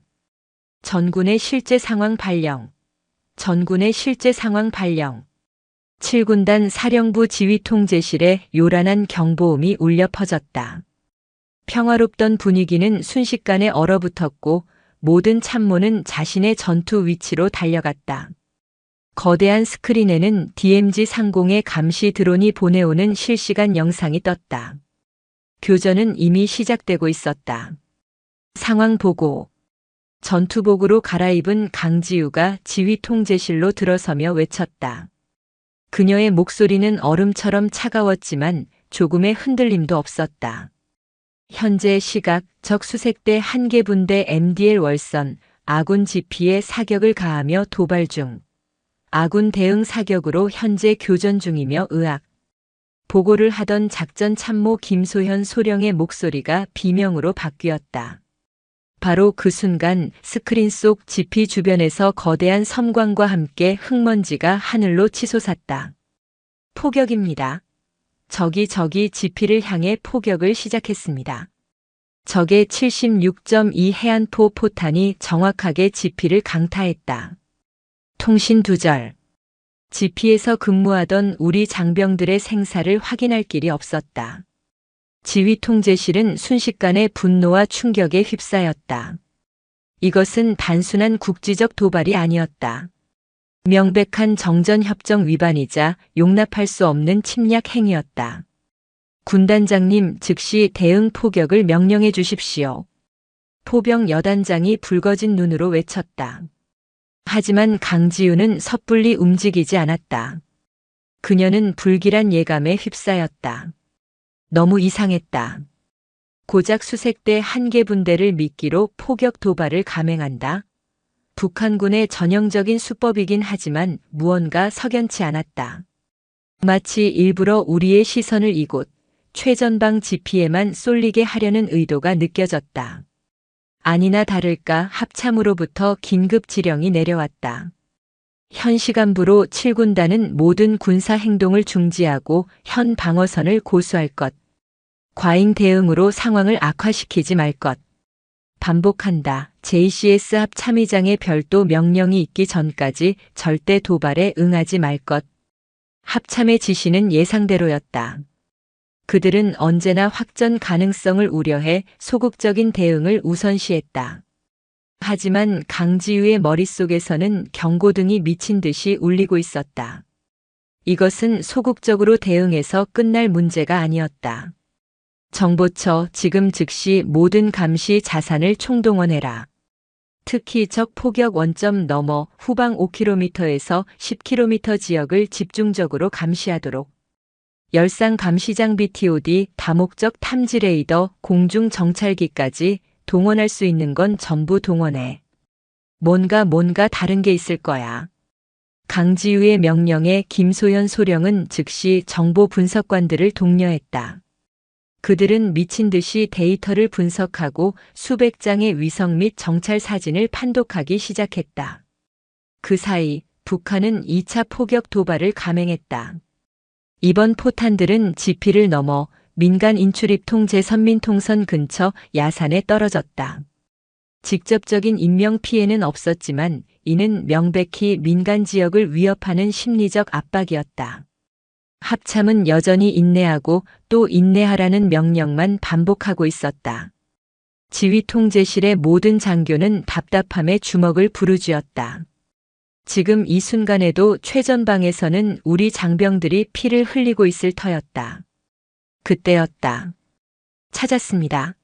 전군의 실제 상황 발령. 전군의 실제 상황 발령. 7군단 사령부 지휘통제실에 요란한 경보음이 울려 퍼졌다. 평화롭던 분위기는 순식간에 얼어붙었고 모든 참모는 자신의 전투 위치로 달려갔다. 거대한 스크린에는 DMZ 상공의 감시 드론이 보내오는 실시간 영상이 떴다. 교전은 이미 시작되고 있었다. 상황 보고. 전투복으로 갈아입은 강지우가 지휘통제실로 들어서며 외쳤다. 그녀의 목소리는 얼음처럼 차가웠지만 조금의 흔들림도 없었다. 현재 시각 적 수색대 한 개 분대 MDL 월선 아군 지피에 사격을 가하며 도발 중. 아군 대응 사격으로 현재 교전 중이며 의학. 보고를 하던 작전 참모 김소현 소령의 목소리가 비명으로 바뀌었다. 바로 그 순간 스크린 속 지피 주변에서 거대한 섬광과 함께 흙먼지가 하늘로 치솟았다. 포격입니다. 적이 지피를 향해 포격을 시작했습니다. 적의 76.2 해안포 포탄이 정확하게 지피를 강타했다. 통신 두절. 지피에서 근무하던 우리 장병들의 생사를 확인할 길이 없었다. 지휘통제실은 순식간에 분노와 충격에 휩싸였다. 이것은 단순한 국지적 도발이 아니었다. 명백한 정전협정 위반이자 용납할 수 없는 침략 행위였다. 군단장님 즉시 대응 포격을 명령해 주십시오. 포병 여단장이 붉어진 눈으로 외쳤다. 하지만 강지우는 섣불리 움직이지 않았다. 그녀는 불길한 예감에 휩싸였다. 너무 이상했다. 고작 수색대 한 개 분대를 미끼로 포격 도발을 감행한다. 북한군의 전형적인 수법이긴 하지만 무언가 석연치 않았다. 마치 일부러 우리의 시선을 이곳 최전방 지피에만 쏠리게 하려는 의도가 느껴졌다. 아니나 다를까 합참으로부터 긴급 지령이 내려왔다. 현 시간부로 7군단은 모든 군사 행동을 중지하고 현 방어선을 고수할 것. 과잉 대응으로 상황을 악화시키지 말 것. 반복한다. JCS 합참의장의 별도 명령이 있기 전까지 절대 도발에 응하지 말 것. 합참의 지시는 예상대로였다. 그들은 언제나 확전 가능성을 우려해 소극적인 대응을 우선시했다. 하지만 강지우의 머릿속에서는 경고등이 미친 듯이 울리고 있었다. 이것은 소극적으로 대응해서 끝날 문제가 아니었다. 정보처 지금 즉시 모든 감시 자산을 총동원해라. 특히 적 포격 원점 너머 후방 5km에서 10km 지역을 집중적으로 감시하도록. 열상 감시장 BTOD 다목적 탐지 레이더 공중 정찰기까지 동원할 수 있는 건 전부 동원해. 뭔가 다른 게 있을 거야. 강지우의 명령에 김소현 소령은 즉시 정보 분석관들을 독려했다. 그들은 미친 듯이 데이터를 분석하고 수백 장의 위성 및 정찰 사진을 판독하기 시작했다. 그 사이 북한은 2차 포격 도발을 감행했다. 이번 포탄들은 지피를 넘어 민간 인출입통 제선민통선 근처 야산에 떨어졌다. 직접적인 인명피해는 없었지만 이는 명백히 민간 지역을 위협하는 심리적 압박이었다. 합참은 여전히 인내하고 또 인내하라는 명령만 반복하고 있었다. 지휘 통제실의 모든 장교는 답답함에 주먹을 부르짖었다. 지금 이 순간에도 최전방에서는 우리 장병들이 피를 흘리고 있을 터였다. 그때였다. 찾았습니다.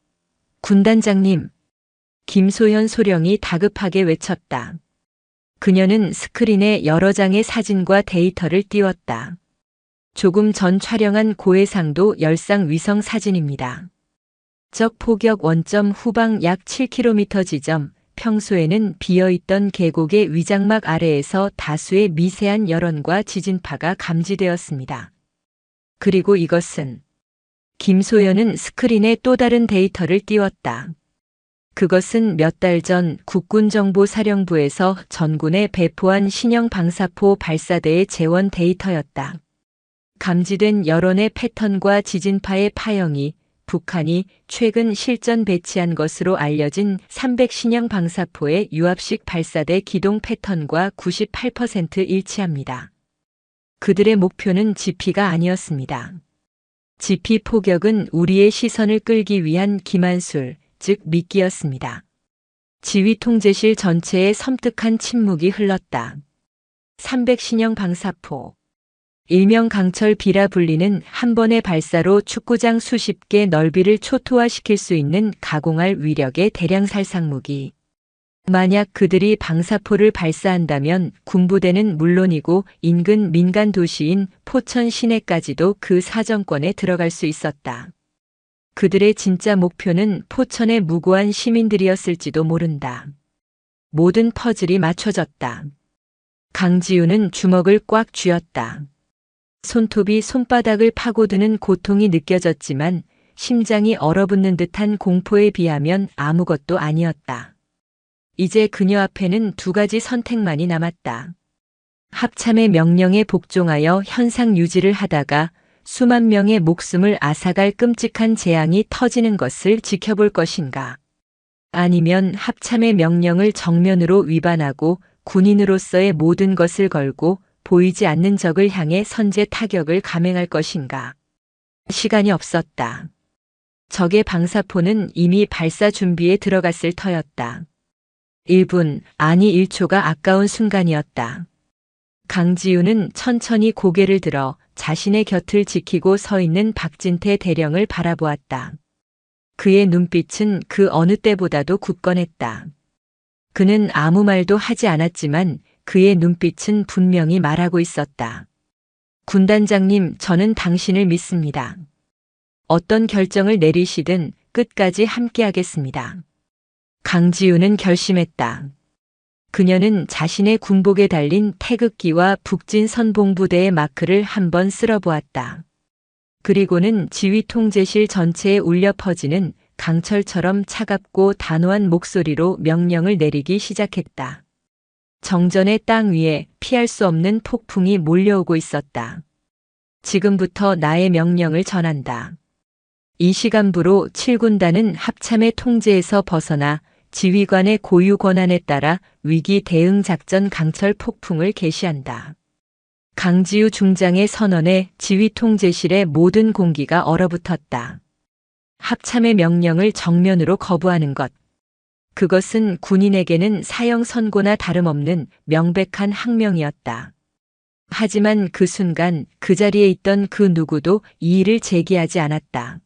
군단장님. 김소현 소령이 다급하게 외쳤다. 그녀는 스크린에 여러 장의 사진과 데이터를 띄웠다. 조금 전 촬영한 고해상도 열상 위성 사진입니다. 적 포격 원점 후방 약 7km 지점, 평소에는 비어있던 계곡의 위장막 아래에서 다수의 미세한 열원과 지진파가 감지되었습니다. 그리고 이것은 김소연은 스크린에 또 다른 데이터를 띄웠다. 그것은 몇 달 전 국군정보사령부에서 전군에 배포한 신형 방사포 발사대의 재원 데이터였다. 감지된 여론의 패턴과 지진파의 파형이 북한이 최근 실전 배치한 것으로 알려진 300신형 방사포의 유압식 발사대 기동 패턴과 98% 일치합니다. 그들의 목표는 지피가 아니었습니다. 지피 포격은 우리의 시선을 끌기 위한 기만술, 즉 미끼였습니다. 지휘 통제실 전체에 섬뜩한 침묵이 흘렀다. 300신형 방사포. 일명 강철비라 불리는 한 번의 발사로 축구장 수십 개 넓이를 초토화시킬 수 있는 가공할 위력의 대량 살상무기. 만약 그들이 방사포를 발사한다면 군부대는 물론이고 인근 민간 도시인 포천 시내까지도 그 사정권에 들어갈 수 있었다. 그들의 진짜 목표는 포천의 무고한 시민들이었을지도 모른다. 모든 퍼즐이 맞춰졌다. 강지우는 주먹을 꽉 쥐었다. 손톱이 손바닥을 파고드는 고통이 느껴졌지만 심장이 얼어붙는 듯한 공포에 비하면 아무것도 아니었다. 이제 그녀 앞에는 두 가지 선택만이 남았다. 합참의 명령에 복종하여 현상 유지를 하다가 수만 명의 목숨을 앗아갈 끔찍한 재앙이 터지는 것을 지켜볼 것인가. 아니면 합참의 명령을 정면으로 위반하고 군인으로서의 모든 것을 걸고 보이지 않는 적을 향해 선제 타격을 감행할 것인가. 시간이 없었다. 적의 방사포는 이미 발사 준비에 들어갔을 터였다. 1분, 아니 1초가 아까운 순간이었다. 강지우는 천천히 고개를 들어 자신의 곁을 지키고 서 있는 박진태 대령을 바라보았다. 그의 눈빛은 그 어느 때보다도 굳건했다. 그는 아무 말도 하지 않았지만 그의 눈빛은 분명히 말하고 있었다. 군단장님, 저는 당신을 믿습니다. 어떤 결정을 내리시든 끝까지 함께하겠습니다. 강지우는 결심했다. 그녀는 자신의 군복에 달린 태극기와 북진 선봉부대의 마크를 한번 쓸어보았다. 그리고는 지휘 통제실 전체에 울려 퍼지는 강철처럼 차갑고 단호한 목소리로 명령을 내리기 시작했다. 정전의 땅 위에 피할 수 없는 폭풍이 몰려오고 있었다. 지금부터 나의 명령을 전한다. 이 시간부로 7군단은 합참의 통제에서 벗어나 지휘관의 고유 권한에 따라 위기 대응 작전 강철 폭풍을 개시한다. 강지우 중장의 선언에 지휘 통제실의 모든 공기가 얼어붙었다. 합참의 명령을 정면으로 거부하는 것. 그것은 군인에게는 사형 선고나 다름없는 명백한 항명이었다. 하지만 그 순간 그 자리에 있던 그 누구도 이의를 제기하지 않았다.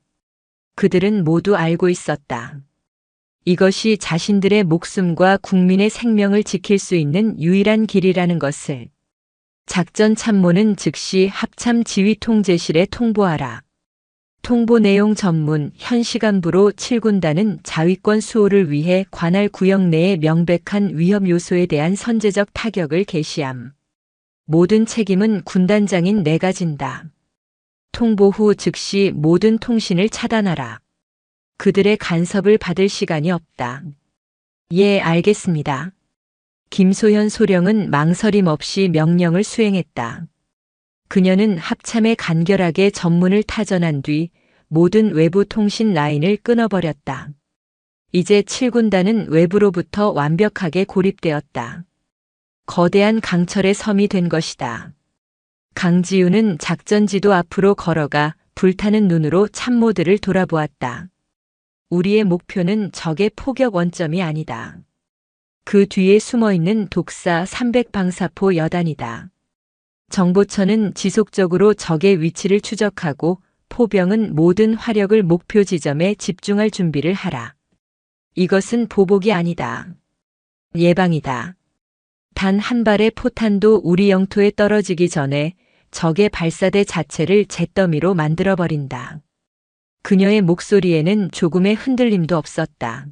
그들은 모두 알고 있었다. 이것이 자신들의 목숨과 국민의 생명을 지킬 수 있는 유일한 길이라는 것을. 작전 참모는 즉시 합참 지휘 통제실에 통보하라. 통보 내용 전문 현 시간부로 7군단은 자위권 수호를 위해 관할 구역 내의 명백한 위협 요소에 대한 선제적 타격을 개시함. 모든 책임은 군단장인 내가 진다. 통보 후 즉시 모든 통신을 차단하라. 그들의 간섭을 받을 시간이 없다. 예, 알겠습니다. 김소현 소령은 망설임 없이 명령을 수행했다. 그녀는 합참에 간결하게 전문을 타전한 뒤 모든 외부 통신 라인을 끊어버렸다. 이제 7군단은 외부로부터 완벽하게 고립되었다. 거대한 강철의 섬이 된 것이다. 강지우는 작전지도 앞으로 걸어가 불타는 눈으로 참모들을 돌아보았다. 우리의 목표는 적의 포격 원점이 아니다. 그 뒤에 숨어있는 독사 300방사포 여단이다. 정보처는 지속적으로 적의 위치를 추적하고 포병은 모든 화력을 목표 지점에 집중할 준비를 하라. 이것은 보복이 아니다. 예방이다. 단 한 발의 포탄도 우리 영토에 떨어지기 전에 적의 발사대 자체를 잿더미로 만들어버린다. 그녀의 목소리에는 조금의 흔들림도 없었다.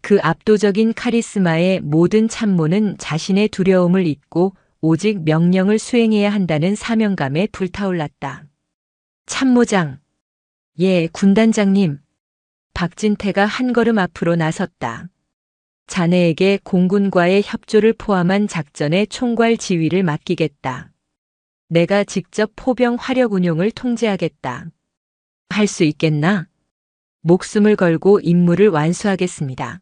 그 압도적인 카리스마에 모든 참모는 자신의 두려움을 잊고 오직 명령을 수행해야 한다는 사명감에 불타올랐다. 참모장. 예, 군단장님. 박진태가 한 걸음 앞으로 나섰다. 자네에게 공군과의 협조를 포함한 작전의 총괄 지휘를 맡기겠다. 내가 직접 포병 화력 운용을 통제하겠다. 할 수 있겠나? 목숨을 걸고 임무를 완수하겠습니다.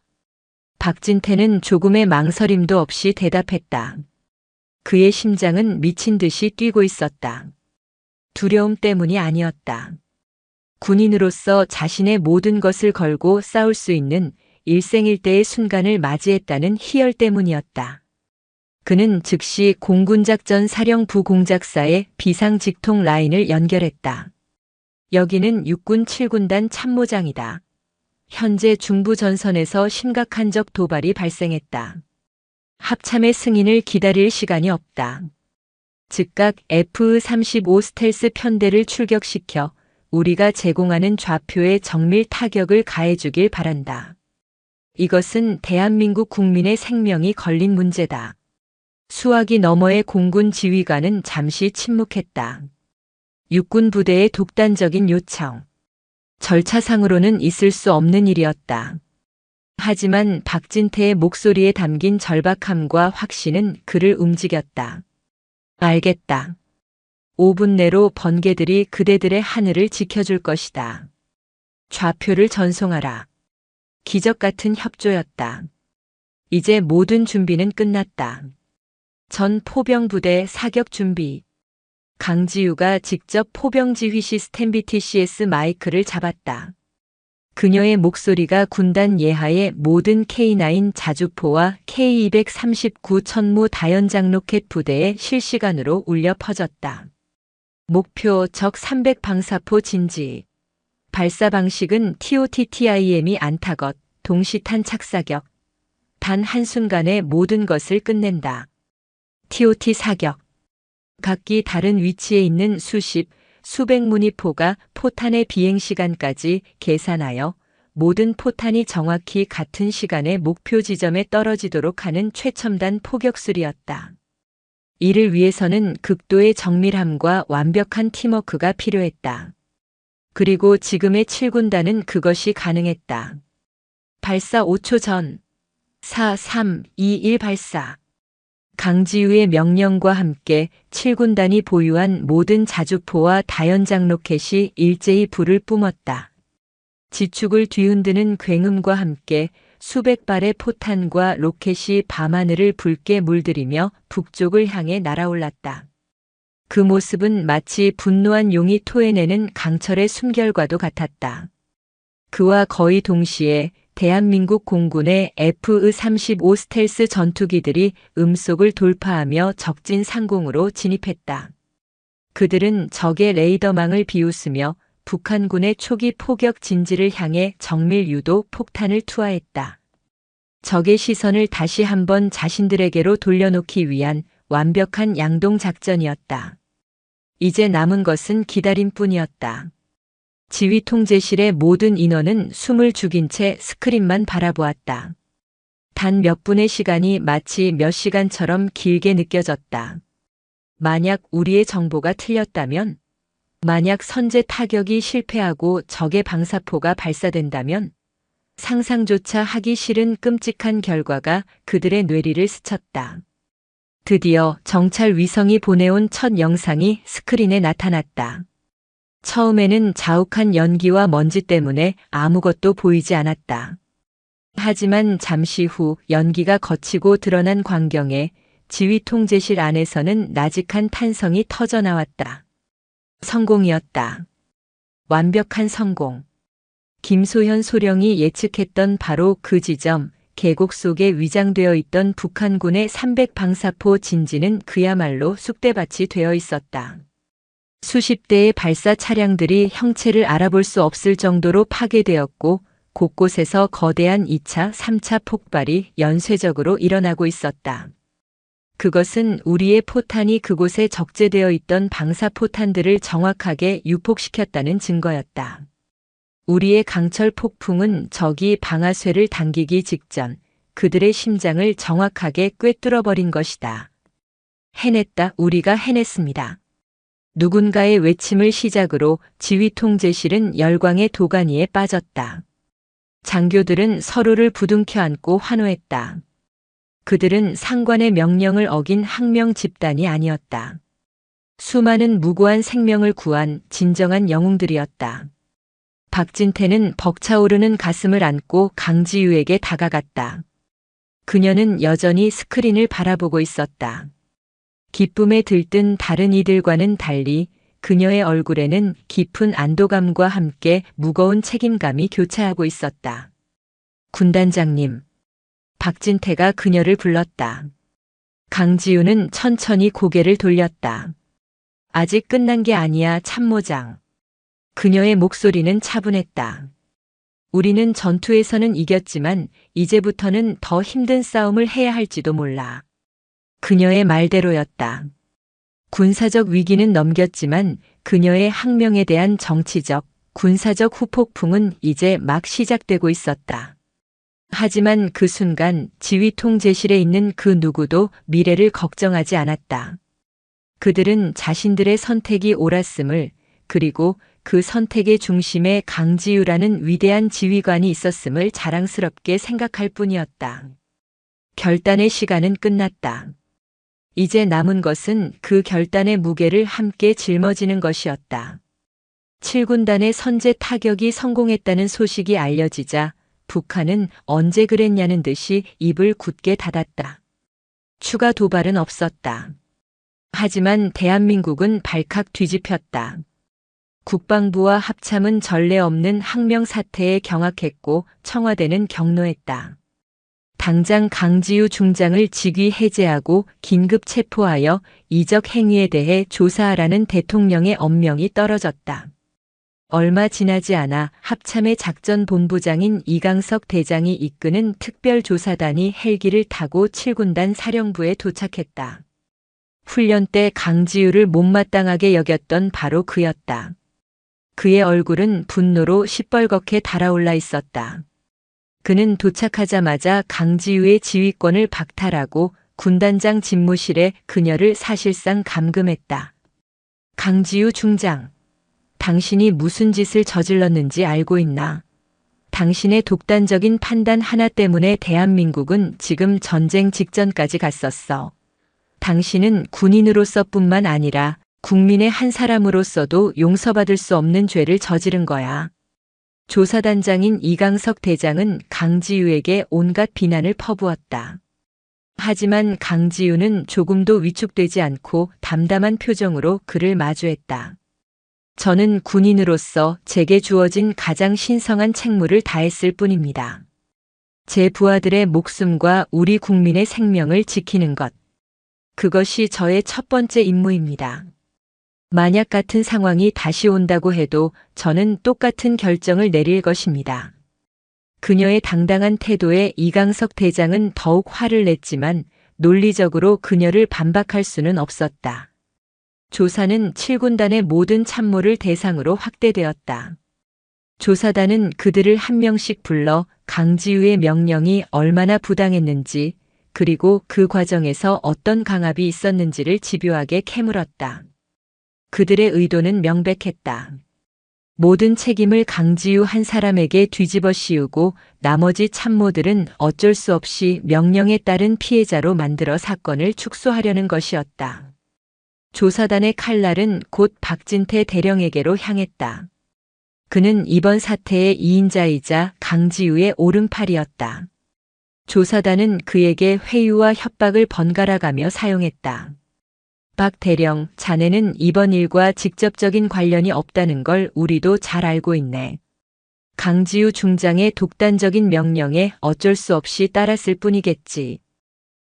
박진태는 조금의 망설임도 없이 대답했다. 그의 심장은 미친 듯이 뛰고 있었다. 두려움 때문이 아니었다. 군인으로서 자신의 모든 것을 걸고 싸울 수 있는 일생일대의 순간을 맞이했다는 희열 때문이었다. 그는 즉시 공군작전 사령부 공작사의 비상직통 라인을 연결했다. 여기는 육군 7군단 참모장이다. 현재 중부 전선에서 심각한 적 도발이 발생했다. 합참의 승인을 기다릴 시간이 없다. 즉각 F-35 스텔스 편대를 출격시켜 우리가 제공하는 좌표에 정밀 타격을 가해주길 바란다. 이것은 대한민국 국민의 생명이 걸린 문제다. 수화기 너머의 공군 지휘관은 잠시 침묵했다. 육군 부대의 독단적인 요청. 절차상으로는 있을 수 없는 일이었다. 하지만 박진태의 목소리에 담긴 절박함과 확신은 그를 움직였다. 알겠다. 5분 내로 번개들이 그대들의 하늘을 지켜줄 것이다. 좌표를 전송하라. 기적 같은 협조였다. 이제 모든 준비는 끝났다. 전 포병부대 사격 준비. 강지우가 직접 포병지휘 시스템 BTCS 마이크를 잡았다. 그녀의 목소리가 군단 예하의 모든 K9 자주포와 K239 천무 다연장 로켓 부대에 실시간으로 울려 퍼졌다. 목표 적 300방사포 진지. 발사 방식은 TOTTIM이 안타것, 동시탄 착사격. 단 한순간에 모든 것을 끝낸다. TOT 사격. 각기 다른 위치에 있는 수십, 수백 문의 포가 포탄의 비행시간까지 계산하여 모든 포탄이 정확히 같은 시간에 목표 지점에 떨어지도록 하는 최첨단 포격술이었다. 이를 위해서는 극도의 정밀함과 완벽한 팀워크가 필요했다. 그리고 지금의 7군단은 그것이 가능했다. 발사 5초 전. 4, 3, 2, 1 발사. 강지우의 명령과 함께 7군단이 보유한 모든 자주포와 다연장 로켓이 일제히 불을 뿜었다. 지축을 뒤흔드는 굉음과 함께 수백 발의 포탄과 로켓이 밤하늘을 붉게 물들이며 북쪽을 향해 날아올랐다. 그 모습은 마치 분노한 용이 토해내는 강철의 숨결과도 같았다. 그와 거의 동시에 대한민국 공군의 F-35 스텔스 전투기들이 음속을 돌파하며 적진 상공으로 진입했다. 그들은 적의 레이더망을 비웃으며 북한군의 초기 포격 진지를 향해 정밀 유도 폭탄을 투하했다. 적의 시선을 다시 한번 자신들에게로 돌려놓기 위한 완벽한 양동 작전이었다. 이제 남은 것은 기다림뿐이었다. 지휘 통제실의 모든 인원은 숨을 죽인 채 스크린만 바라보았다. 단 몇 분의 시간이 마치 몇 시간처럼 길게 느껴졌다. 만약 우리의 정보가 틀렸다면, 만약 선제 타격이 실패하고 적의 방사포가 발사된다면, 상상조차 하기 싫은 끔찍한 결과가 그들의 뇌리를 스쳤다. 드디어 정찰 위성이 보내온 첫 영상이 스크린에 나타났다. 처음에는 자욱한 연기와 먼지 때문에 아무것도 보이지 않았다. 하지만 잠시 후 연기가 거치고 드러난 광경에 지휘통제실 안에서는 나직한 탄성이 터져나왔다. 성공이었다. 완벽한 성공. 김소현 소령이 예측했던 바로 그 지점, 계곡 속에 위장되어 있던 북한군의 300방사포 진지는 그야말로 쑥대밭이 되어 있었다. 수십 대의 발사 차량들이 형체를 알아볼 수 없을 정도로 파괴되었고 곳곳에서 거대한 2차, 3차 폭발이 연쇄적으로 일어나고 있었다. 그것은 우리의 포탄이 그곳에 적재되어 있던 방사포탄들을 정확하게 유폭시켰다는 증거였다. 우리의 강철 폭풍은 적이 방아쇠를 당기기 직전 그들의 심장을 정확하게 꿰뚫어 버린 것이다. 해냈다, 우리가 해냈습니다. 누군가의 외침을 시작으로 지휘통제실은 열광의 도가니에 빠졌다. 장교들은 서로를 부둥켜 안고 환호했다. 그들은 상관의 명령을 어긴 항명 집단이 아니었다. 수많은 무고한 생명을 구한 진정한 영웅들이었다. 박진태는 벅차오르는 가슴을 안고 강지유에게 다가갔다. 그녀는 여전히 스크린을 바라보고 있었다. 기쁨에 들뜬 다른 이들과는 달리 그녀의 얼굴에는 깊은 안도감과 함께 무거운 책임감이 교차하고 있었다. 군단장님. 박진태가 그녀를 불렀다. 강지우는 천천히 고개를 돌렸다. 아직 끝난 게 아니야, 참모장. 그녀의 목소리는 차분했다. 우리는 전투에서는 이겼지만 이제부터는 더 힘든 싸움을 해야 할지도 몰라. 그녀의 말대로였다. 군사적 위기는 넘겼지만 그녀의 항명에 대한 정치적, 군사적 후폭풍은 이제 막 시작되고 있었다. 하지만 그 순간 지휘통제실에 있는 그 누구도 미래를 걱정하지 않았다. 그들은 자신들의 선택이 옳았음을, 그리고 그 선택의 중심에 강지유라는 위대한 지휘관이 있었음을 자랑스럽게 생각할 뿐이었다. 결단의 시간은 끝났다. 이제 남은 것은 그 결단의 무게를 함께 짊어지는 것이었다. 7군단의 선제 타격이 성공했다는 소식이 알려지자 북한은 언제 그랬냐는 듯이 입을 굳게 닫았다. 추가 도발은 없었다. 하지만 대한민국은 발칵 뒤집혔다. 국방부와 합참은 전례 없는 항명 사태에 경악했고 청와대는 격노했다. 당장 강지우 중장을 직위 해제하고 긴급 체포하여 이적 행위에 대해 조사하라는 대통령의 엄명이 떨어졌다. 얼마 지나지 않아 합참의 작전본부장인 이강석 대장이 이끄는 특별조사단이 헬기를 타고 7군단 사령부에 도착했다. 훈련 때 강지우를 못마땅하게 여겼던 바로 그였다. 그의 얼굴은 분노로 시뻘겋게 달아올라 있었다. 그는 도착하자마자 강지우의 지휘권을 박탈하고 군단장 집무실에 그녀를 사실상 감금했다. 강지우 중장, 당신이 무슨 짓을 저질렀는지 알고 있나? 당신의 독단적인 판단 하나 때문에 대한민국은 지금 전쟁 직전까지 갔었어. 당신은 군인으로서뿐만 아니라 국민의 한 사람으로서도 용서받을 수 없는 죄를 저지른 거야. 조사단장인 이강석 대장은 강지우에게 온갖 비난을 퍼부었다. 하지만 강지우는 조금도 위축되지 않고 담담한 표정으로 그를 마주했다. 저는 군인으로서 제게 주어진 가장 신성한 책무를 다했을 뿐입니다. 제 부하들의 목숨과 우리 국민의 생명을 지키는 것. 그것이 저의 첫 번째 임무입니다. 만약 같은 상황이 다시 온다고 해도 저는 똑같은 결정을 내릴 것입니다. 그녀의 당당한 태도에 이강석 대장은 더욱 화를 냈지만 논리적으로 그녀를 반박할 수는 없었다. 조사는 7군단의 모든 참모를 대상으로 확대되었다. 조사단은 그들을 한 명씩 불러 강지우의 명령이 얼마나 부당했는지, 그리고 그 과정에서 어떤 강압이 있었는지를 집요하게 캐물었다. 그들의 의도는 명백했다. 모든 책임을 강지우 한 사람에게 뒤집어 씌우고 나머지 참모들은 어쩔 수 없이 명령에 따른 피해자로 만들어 사건을 축소하려는 것이었다. 조사단의 칼날은 곧 박진태 대령에게로 향했다. 그는 이번 사태의 2인자이자 강지우의 오른팔이었다. 조사단은 그에게 회유와 협박을 번갈아가며 사용했다. 박 대령, 자네는 이번 일과 직접적인 관련이 없다는 걸 우리도 잘 알고 있네. 강지우 중장의 독단적인 명령에 어쩔 수 없이 따랐을 뿐이겠지.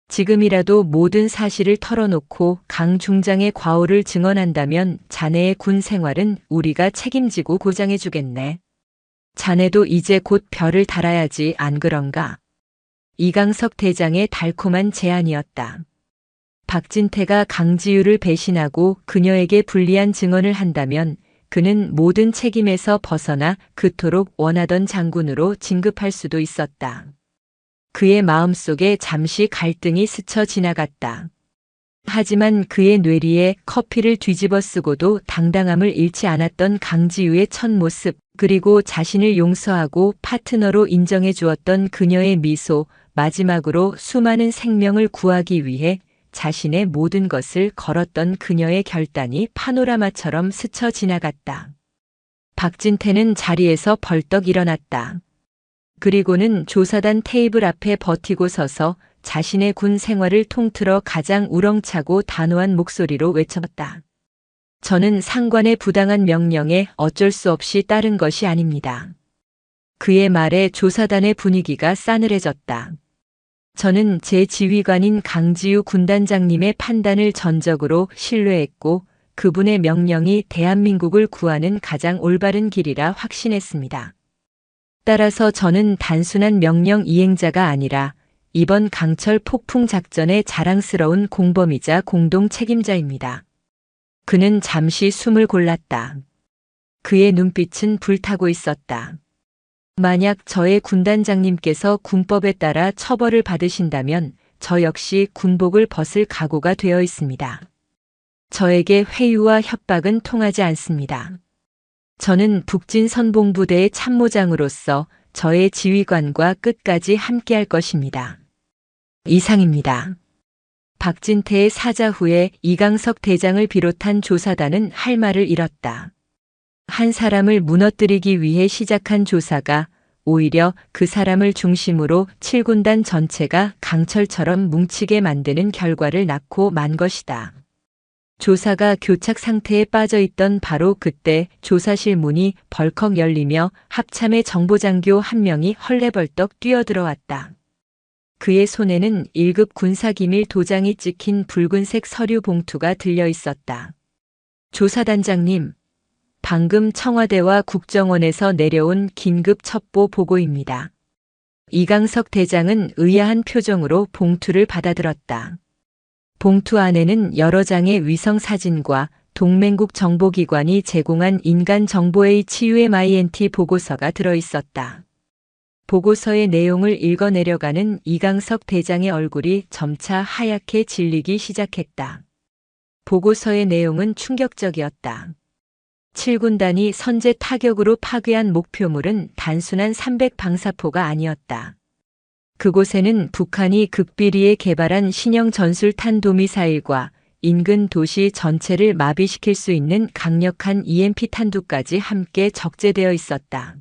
지금이라도 모든 사실을 털어놓고 강 중장의 과오를 증언한다면 자네의 군 생활은 우리가 책임지고 보장해주겠네. 자네도 이제 곧 별을 달아야지 안 그런가? 이강석 대장의 달콤한 제안이었다. 박진태가 강지우를 배신하고 그녀에게 불리한 증언을 한다면 그는 모든 책임에서 벗어나 그토록 원하던 장군으로 진급할 수도 있었다. 그의 마음속에 잠시 갈등이 스쳐 지나갔다. 하지만 그의 뇌리에 커피를 뒤집어 쓰고도 당당함을 잃지 않았던 강지우의 첫 모습, 그리고 자신을 용서하고 파트너로 인정해 주었던 그녀의 미소, 마지막으로 수많은 생명을 구하기 위해 자신의 모든 것을 걸었던 그녀의 결단이 파노라마처럼 스쳐 지나갔다. 박진태는 자리에서 벌떡 일어났다. 그리고는 조사단 테이블 앞에 버티고 서서 자신의 군 생활을 통틀어 가장 우렁차고 단호한 목소리로 외쳤다. 저는 상관의 부당한 명령에 어쩔 수 없이 따른 것이 아닙니다. 그의 말에 조사단의 분위기가 싸늘해졌다. 저는 제 지휘관인 강지우 군단장님의 판단을 전적으로 신뢰했고 그분의 명령이 대한민국을 구하는 가장 올바른 길이라 확신했습니다. 따라서 저는 단순한 명령 이행자가 아니라 이번 강철 폭풍 작전의 자랑스러운 공범이자 공동 책임자입니다. 그는 잠시 숨을 골랐다. 그의 눈빛은 불타고 있었다. 만약 저의 군단장님께서 군법에 따라 처벌을 받으신다면 저 역시 군복을 벗을 각오가 되어 있습니다. 저에게 회유와 협박은 통하지 않습니다. 저는 북진선봉부대의 참모장으로서 저의 지휘관과 끝까지 함께할 것입니다. 이상입니다. 박진태의 사자 후에 이강석 대장을 비롯한 조사단은 할 말을 잃었다. 한 사람을 무너뜨리기 위해 시작한 조사가 오히려 그 사람을 중심으로 7군단 전체가 강철처럼 뭉치게 만드는 결과를 낳고 만 것이다. 조사가 교착 상태에 빠져 있던 바로 그때 조사실 문이 벌컥 열리며 합참의 정보장교 한 명이 헐레벌떡 뛰어들어왔다. 그의 손에는 1급 군사기밀 도장이 찍힌 붉은색 서류 봉투가 들려 있었다. 조사단장님, 방금 청와대와 국정원에서 내려온 긴급 첩보 보고입니다. 이강석 대장은 의아한 표정으로 봉투를 받아들었다. 봉투 안에는 여러 장의 위성 사진과 동맹국 정보기관이 제공한 인간정보의 CUMINT 보고서가 들어 있었다. 보고서의 내용을 읽어내려가는 이강석 대장의 얼굴이 점차 하얗게 질리기 시작했다. 보고서의 내용은 충격적이었다. 7군단이 선제 타격으로 파괴한 목표물은 단순한 300방사포가 아니었다. 그곳에는 북한이 극비리에 개발한 신형 전술탄 도미사일과 인근 도시 전체를 마비시킬 수 있는 강력한 EMP 탄두까지 함께 적재되어 있었다.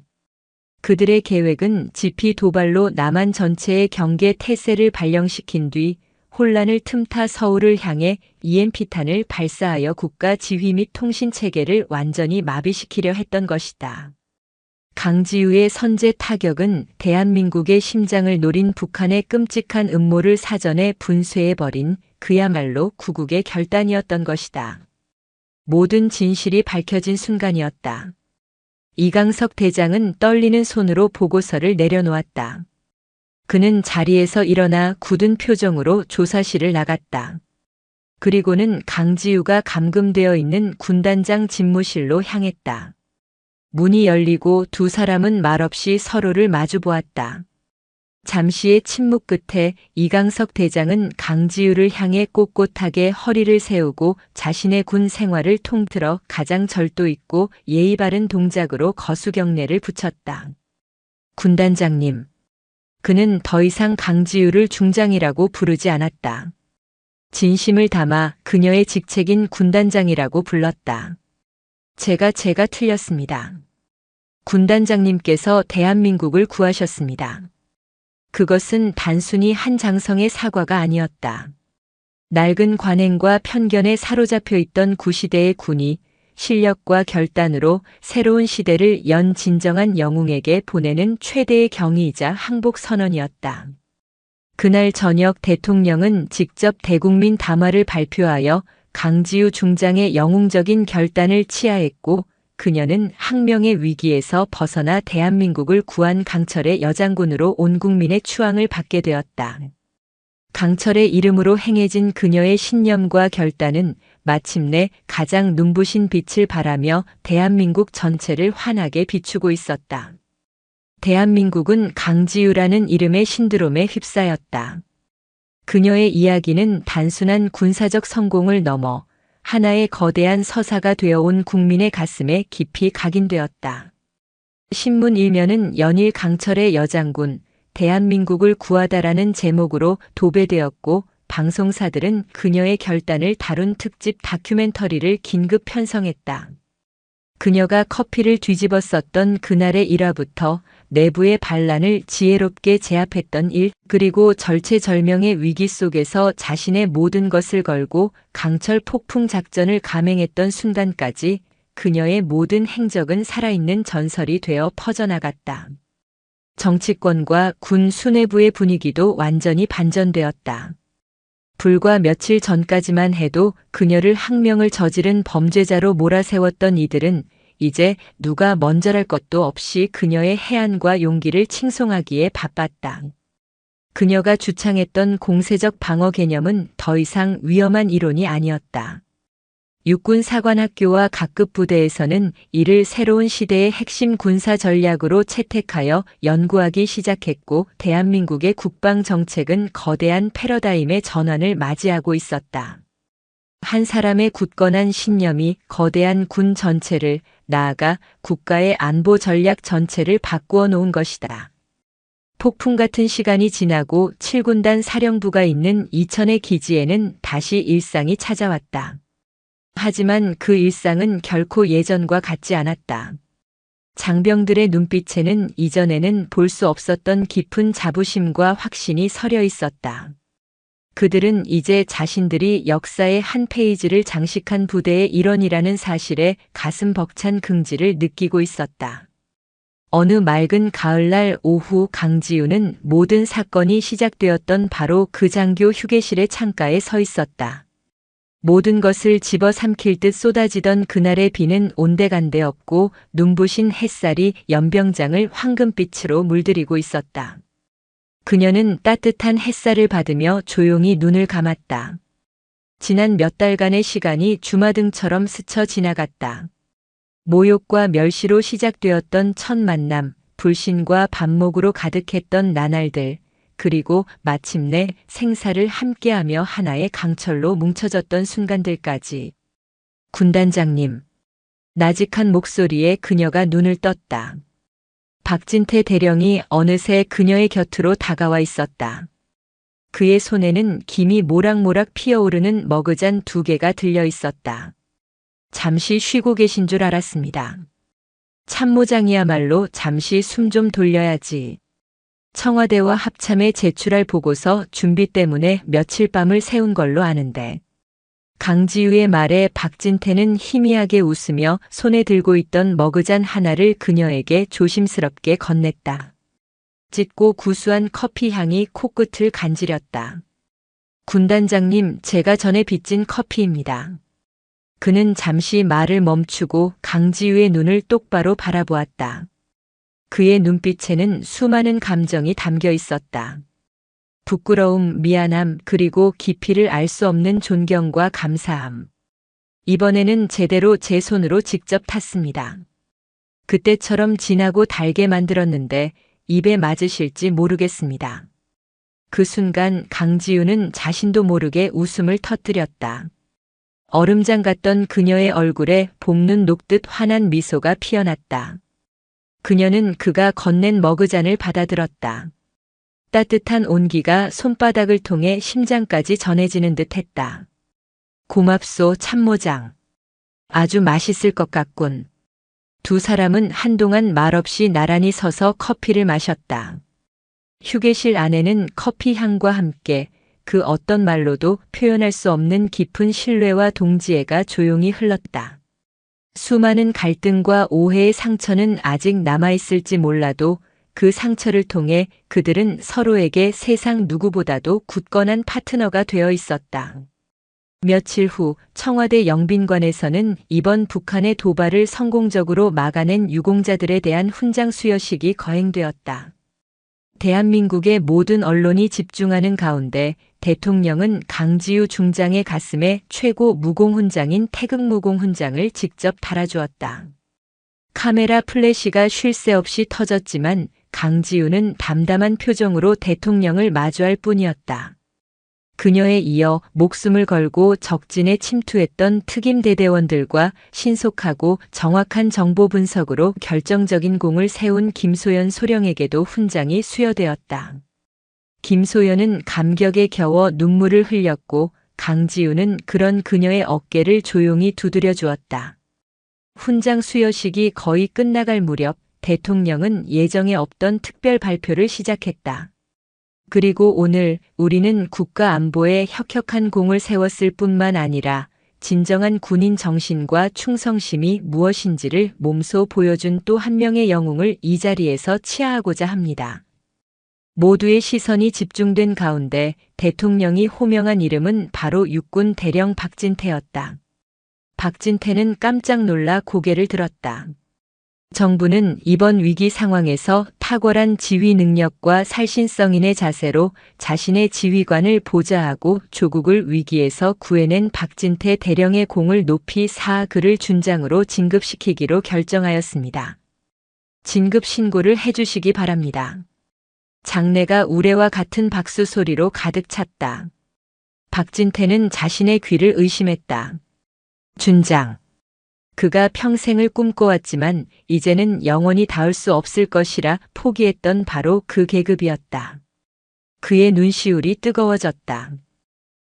그들의 계획은 지피 도발로 남한 전체의 경계 태세를 발령시킨 뒤 혼란을 틈타 서울을 향해 EMP탄을 발사하여 국가 지휘 및 통신 체계를 완전히 마비시키려 했던 것이다. 강지우의 선제 타격은 대한민국의 심장을 노린 북한의 끔찍한 음모를 사전에 분쇄해버린 그야말로 구국의 결단이었던 것이다. 모든 진실이 밝혀진 순간이었다. 이강석 대장은 떨리는 손으로 보고서를 내려놓았다. 그는 자리에서 일어나 굳은 표정으로 조사실을 나갔다. 그리고는 강지우가 감금되어 있는 군단장 집무실로 향했다. 문이 열리고 두 사람은 말없이 서로를 마주보았다. 잠시의 침묵 끝에 이강석 대장은 강지우를 향해 꼿꼿하게 허리를 세우고 자신의 군 생활을 통틀어 가장 절도 있고 예의 바른 동작으로 거수경례를 붙였다. 군단장님. 그는 더 이상 강지우를 중장이라고 부르지 않았다. 진심을 담아 그녀의 직책인 군단장이라고 불렀다. 제가 틀렸습니다. 군단장님께서 대한민국을 구하셨습니다. 그것은 단순히 한 장성의 사과가 아니었다. 낡은 관행과 편견에 사로잡혀 있던 구시대의 군이 실력과 결단으로 새로운 시대를 연 진정한 영웅에게 보내는 최대의 경의이자 항복 선언이었다. 그날 저녁 대통령은 직접 대국민 담화를 발표하여 강지우 중장의 영웅적인 결단을 치하했고, 그녀는 항명의 위기에서 벗어나 대한민국을 구한 강철의 여장군으로 온 국민의 추앙을 받게 되었다. 강철의 이름으로 행해진 그녀의 신념과 결단은 마침내 가장 눈부신 빛을 발하며 대한민국 전체를 환하게 비추고 있었다. 대한민국은 강지우라는 이름의 신드롬에 휩싸였다. 그녀의 이야기는 단순한 군사적 성공을 넘어 하나의 거대한 서사가 되어온 국민의 가슴에 깊이 각인되었다. 신문 일면은 연일 강철의 여장군, 대한민국을 구하다라는 제목으로 도배되었고, 방송사들은 그녀의 결단을 다룬 특집 다큐멘터리를 긴급 편성했다. 그녀가 커피를 뒤집어 썼던 그날의 일화부터 내부의 반란을 지혜롭게 제압했던 일, 그리고 절체절명의 위기 속에서 자신의 모든 것을 걸고 강철 폭풍 작전을 감행했던 순간까지 그녀의 모든 행적은 살아있는 전설이 되어 퍼져나갔다. 정치권과 군 수뇌부의 분위기도 완전히 반전되었다. 불과 며칠 전까지만 해도 그녀를 항명을 저지른 범죄자로 몰아세웠던 이들은 이제 누가 먼저랄 것도 없이 그녀의 해안과 용기를 칭송하기에 바빴다. 그녀가 주창했던 공세적 방어 개념은 더 이상 위험한 이론이 아니었다. 육군사관학교와 각급 부대에서는 이를 새로운 시대의 핵심 군사 전략으로 채택하여 연구하기 시작했고, 대한민국의 국방 정책은 거대한 패러다임의 전환을 맞이하고 있었다. 한 사람의 굳건한 신념이 거대한 군 전체를, 나아가 국가의 안보 전략 전체를 바꾸어 놓은 것이다. 폭풍 같은 시간이 지나고 7군단 사령부가 있는 이천의 기지에는 다시 일상이 찾아왔다. 하지만 그 일상은 결코 예전과 같지 않았다. 장병들의 눈빛에는 이전에는 볼 수 없었던 깊은 자부심과 확신이 서려 있었다. 그들은 이제 자신들이 역사의 한 페이지를 장식한 부대의 일원이라는 사실에 가슴 벅찬 긍지를 느끼고 있었다. 어느 맑은 가을날 오후, 강지우는 모든 사건이 시작되었던 바로 그 장교 휴게실의 창가에 서 있었다. 모든 것을 집어삼킬 듯 쏟아지던 그날의 비는 온데간데 없고, 눈부신 햇살이 연병장을 황금빛으로 물들이고 있었다. 그녀는 따뜻한 햇살을 받으며 조용히 눈을 감았다. 지난 몇 달간의 시간이 주마등처럼 스쳐 지나갔다. 모욕과 멸시로 시작되었던 첫 만남, 불신과 반목으로 가득했던 나날들, 그리고 마침내 생사를 함께하며 하나의 강철로 뭉쳐졌던 순간들까지. 군단장님. 나직한 목소리에 그녀가 눈을 떴다. 박진태 대령이 어느새 그녀의 곁으로 다가와 있었다. 그의 손에는 김이 모락모락 피어오르는 머그잔 2개가 들려 있었다. 잠시 쉬고 계신 줄 알았습니다. 참모장이야말로 잠시 숨 좀 돌려야지. 청와대와 합참에 제출할 보고서 준비 때문에 며칠 밤을 새운 걸로 아는데. 강지우의 말에 박진태는 희미하게 웃으며 손에 들고 있던 머그잔 하나를 그녀에게 조심스럽게 건넸다. 짙고 구수한 커피 향이 코끝을 간지렸다. 군단장님, 제가 전에 빚진 커피입니다. 그는 잠시 말을 멈추고 강지우의 눈을 똑바로 바라보았다. 그의 눈빛에는 수많은 감정이 담겨 있었다. 부끄러움, 미안함, 그리고 깊이를 알 수 없는 존경과 감사함. 이번에는 제대로 제 손으로 직접 탔습니다. 그때처럼 진하고 달게 만들었는데 입에 맞으실지 모르겠습니다. 그 순간 강지우는 자신도 모르게 웃음을 터뜨렸다. 얼음장 같던 그녀의 얼굴에 봄눈 녹듯 환한 미소가 피어났다. 그녀는 그가 건넨 머그잔을 받아들었다. 따뜻한 온기가 손바닥을 통해 심장까지 전해지는 듯 했다. 고맙소, 참모장. 아주 맛있을 것 같군. 두 사람은 한동안 말없이 나란히 서서 커피를 마셨다. 휴게실 안에는 커피 향과 함께 그 어떤 말로도 표현할 수 없는 깊은 신뢰와 동지애가 조용히 흘렀다. 수많은 갈등과 오해의 상처는 아직 남아있을지 몰라도 그 상처를 통해 그들은 서로에게 세상 누구보다도 굳건한 파트너가 되어 있었다. 며칠 후 청와대 영빈관에서는 이번 북한의 도발을 성공적으로 막아낸 유공자들에 대한 훈장 수여식이 거행되었다. 대한민국의 모든 언론이 집중하는 가운데 대통령은 강지우 중장의 가슴에 최고 무공훈장인 태극무공훈장을 직접 달아주었다. 카메라 플래시가 쉴 새 없이 터졌지만 강지우는 담담한 표정으로 대통령을 마주할 뿐이었다. 그녀에 이어 목숨을 걸고 적진에 침투했던 특임대대원들과 신속하고 정확한 정보 분석으로 결정적인 공을 세운 김소연 소령에게도 훈장이 수여되었다. 김소연은 감격에 겨워 눈물을 흘렸고 강지우는 그런 그녀의 어깨를 조용히 두드려 주었다. 훈장 수여식이 거의 끝나갈 무렵 대통령은 예정에 없던 특별 발표를 시작했다. 그리고 오늘 우리는 국가 안보에 혁혁한 공을 세웠을 뿐만 아니라 진정한 군인 정신과 충성심이 무엇인지를 몸소 보여준 또 한 명의 영웅을 이 자리에서 치하하고자 합니다. 모두의 시선이 집중된 가운데 대통령이 호명한 이름은 바로 육군 대령 박진태였다. 박진태는 깜짝 놀라 고개를 들었다. 정부는 이번 위기 상황에서 탁월한 지휘 능력과 살신성인의 자세로 자신의 지휘관을 보좌하고 조국을 위기에서 구해낸 박진태 대령의 공을 높이 쌓아 그를 준장으로 진급시키기로 결정하였습니다. 진급 신고를 해주시기 바랍니다. 장내가 우레와 같은 박수 소리로 가득 찼다. 박진태는 자신의 귀를 의심했다. 준장. 그가 평생을 꿈꿔왔지만 이제는 영원히 닿을 수 없을 것이라 포기했던 바로 그 계급이었다. 그의 눈시울이 뜨거워졌다.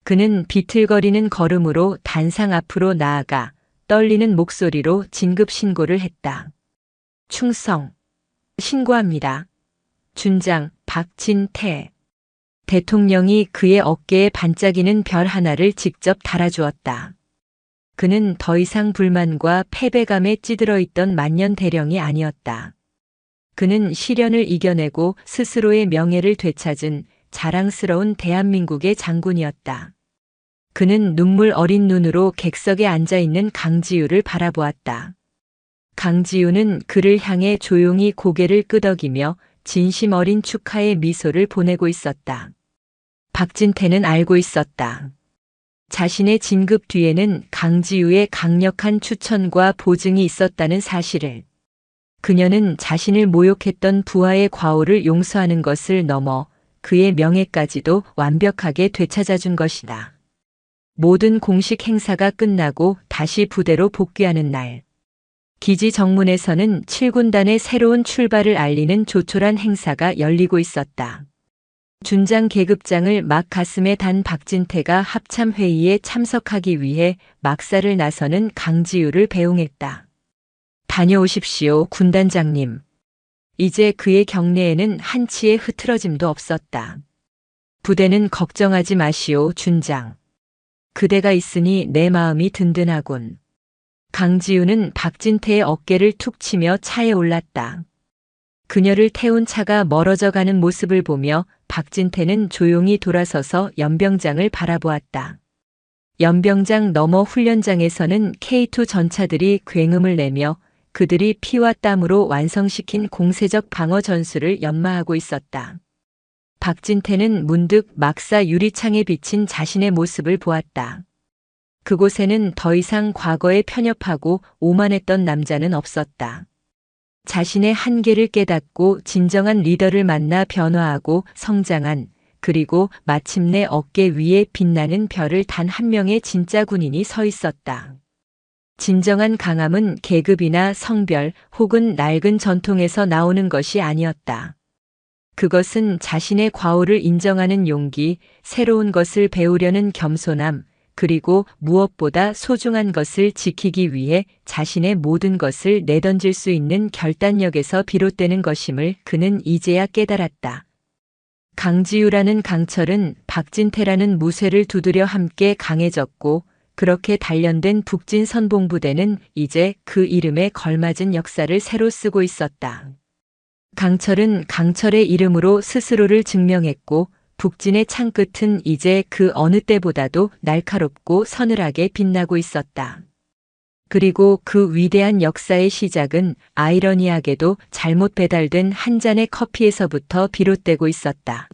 그는 비틀거리는 걸음으로 단상 앞으로 나아가 떨리는 목소리로 진급 신고를 했다. 충성. 신고합니다. 준장 박진태. 대통령이 그의 어깨에 반짝이는 별 하나를 직접 달아주었다. 그는 더 이상 불만과 패배감에 찌들어 있던 만년 대령이 아니었다. 그는 시련을 이겨내고 스스로의 명예를 되찾은 자랑스러운 대한민국의 장군이었다. 그는 눈물 어린 눈으로 객석에 앉아있는 강지우를 바라보았다. 강지우는 그를 향해 조용히 고개를 끄덕이며 진심 어린 축하의 미소를 보내고 있었다. 박진태는 알고 있었다. 자신의 진급 뒤에는 강지우의 강력한 추천과 보증이 있었다는 사실을. 그녀는 자신을 모욕했던 부하의 과오를 용서하는 것을 넘어 그의 명예까지도 완벽하게 되찾아준 것이다. 모든 공식 행사가 끝나고 다시 부대로 복귀하는 날. 기지 정문에서는 7군단의 새로운 출발을 알리는 조촐한 행사가 열리고 있었다. 준장 계급장을 막 가슴에 단 박진태가 합참회의에 참석하기 위해 막사를 나서는 강지우를 배웅했다. 다녀오십시오, 군단장님. 이제 그의 경내에는 한치의 흐트러짐도 없었다. 부대는 걱정하지 마시오, 준장. 그대가 있으니 내 마음이 든든하군. 강지우는 박진태의 어깨를 툭 치며 차에 올랐다. 그녀를 태운 차가 멀어져 가는 모습을 보며 박진태는 조용히 돌아서서 연병장을 바라보았다. 연병장 너머 훈련장에서는 K2 전차들이 굉음을 내며 그들이 피와 땀으로 완성시킨 공세적 방어 전술을 연마하고 있었다. 박진태는 문득 막사 유리창에 비친 자신의 모습을 보았다. 그곳에는 더 이상 과거에 편협하고 오만했던 남자는 없었다. 자신의 한계를 깨닫고 진정한 리더를 만나 변화하고 성장한, 그리고 마침내 어깨 위에 빛나는 별을 단 한 명의 진짜 군인이 서 있었다. 진정한 강함은 계급이나 성별 혹은 낡은 전통에서 나오는 것이 아니었다. 그것은 자신의 과오를 인정하는 용기, 새로운 것을 배우려는 겸손함, 그리고 무엇보다 소중한 것을 지키기 위해 자신의 모든 것을 내던질 수 있는 결단력에서 비롯되는 것임을 그는 이제야 깨달았다. 강지우라는 강철은 박진태라는 무쇠를 두드려 함께 강해졌고, 그렇게 단련된 북진선봉부대는 이제 그 이름에 걸맞은 역사를 새로 쓰고 있었다. 강철은 강철의 이름으로 스스로를 증명했고, 북진의 창끝은 이제 그 어느 때보다도 날카롭고 서늘하게 빛나고 있었다. 그리고 그 위대한 역사의 시작은 아이러니하게도 잘못 배달된 한 잔의 커피에서부터 비롯되고 있었다.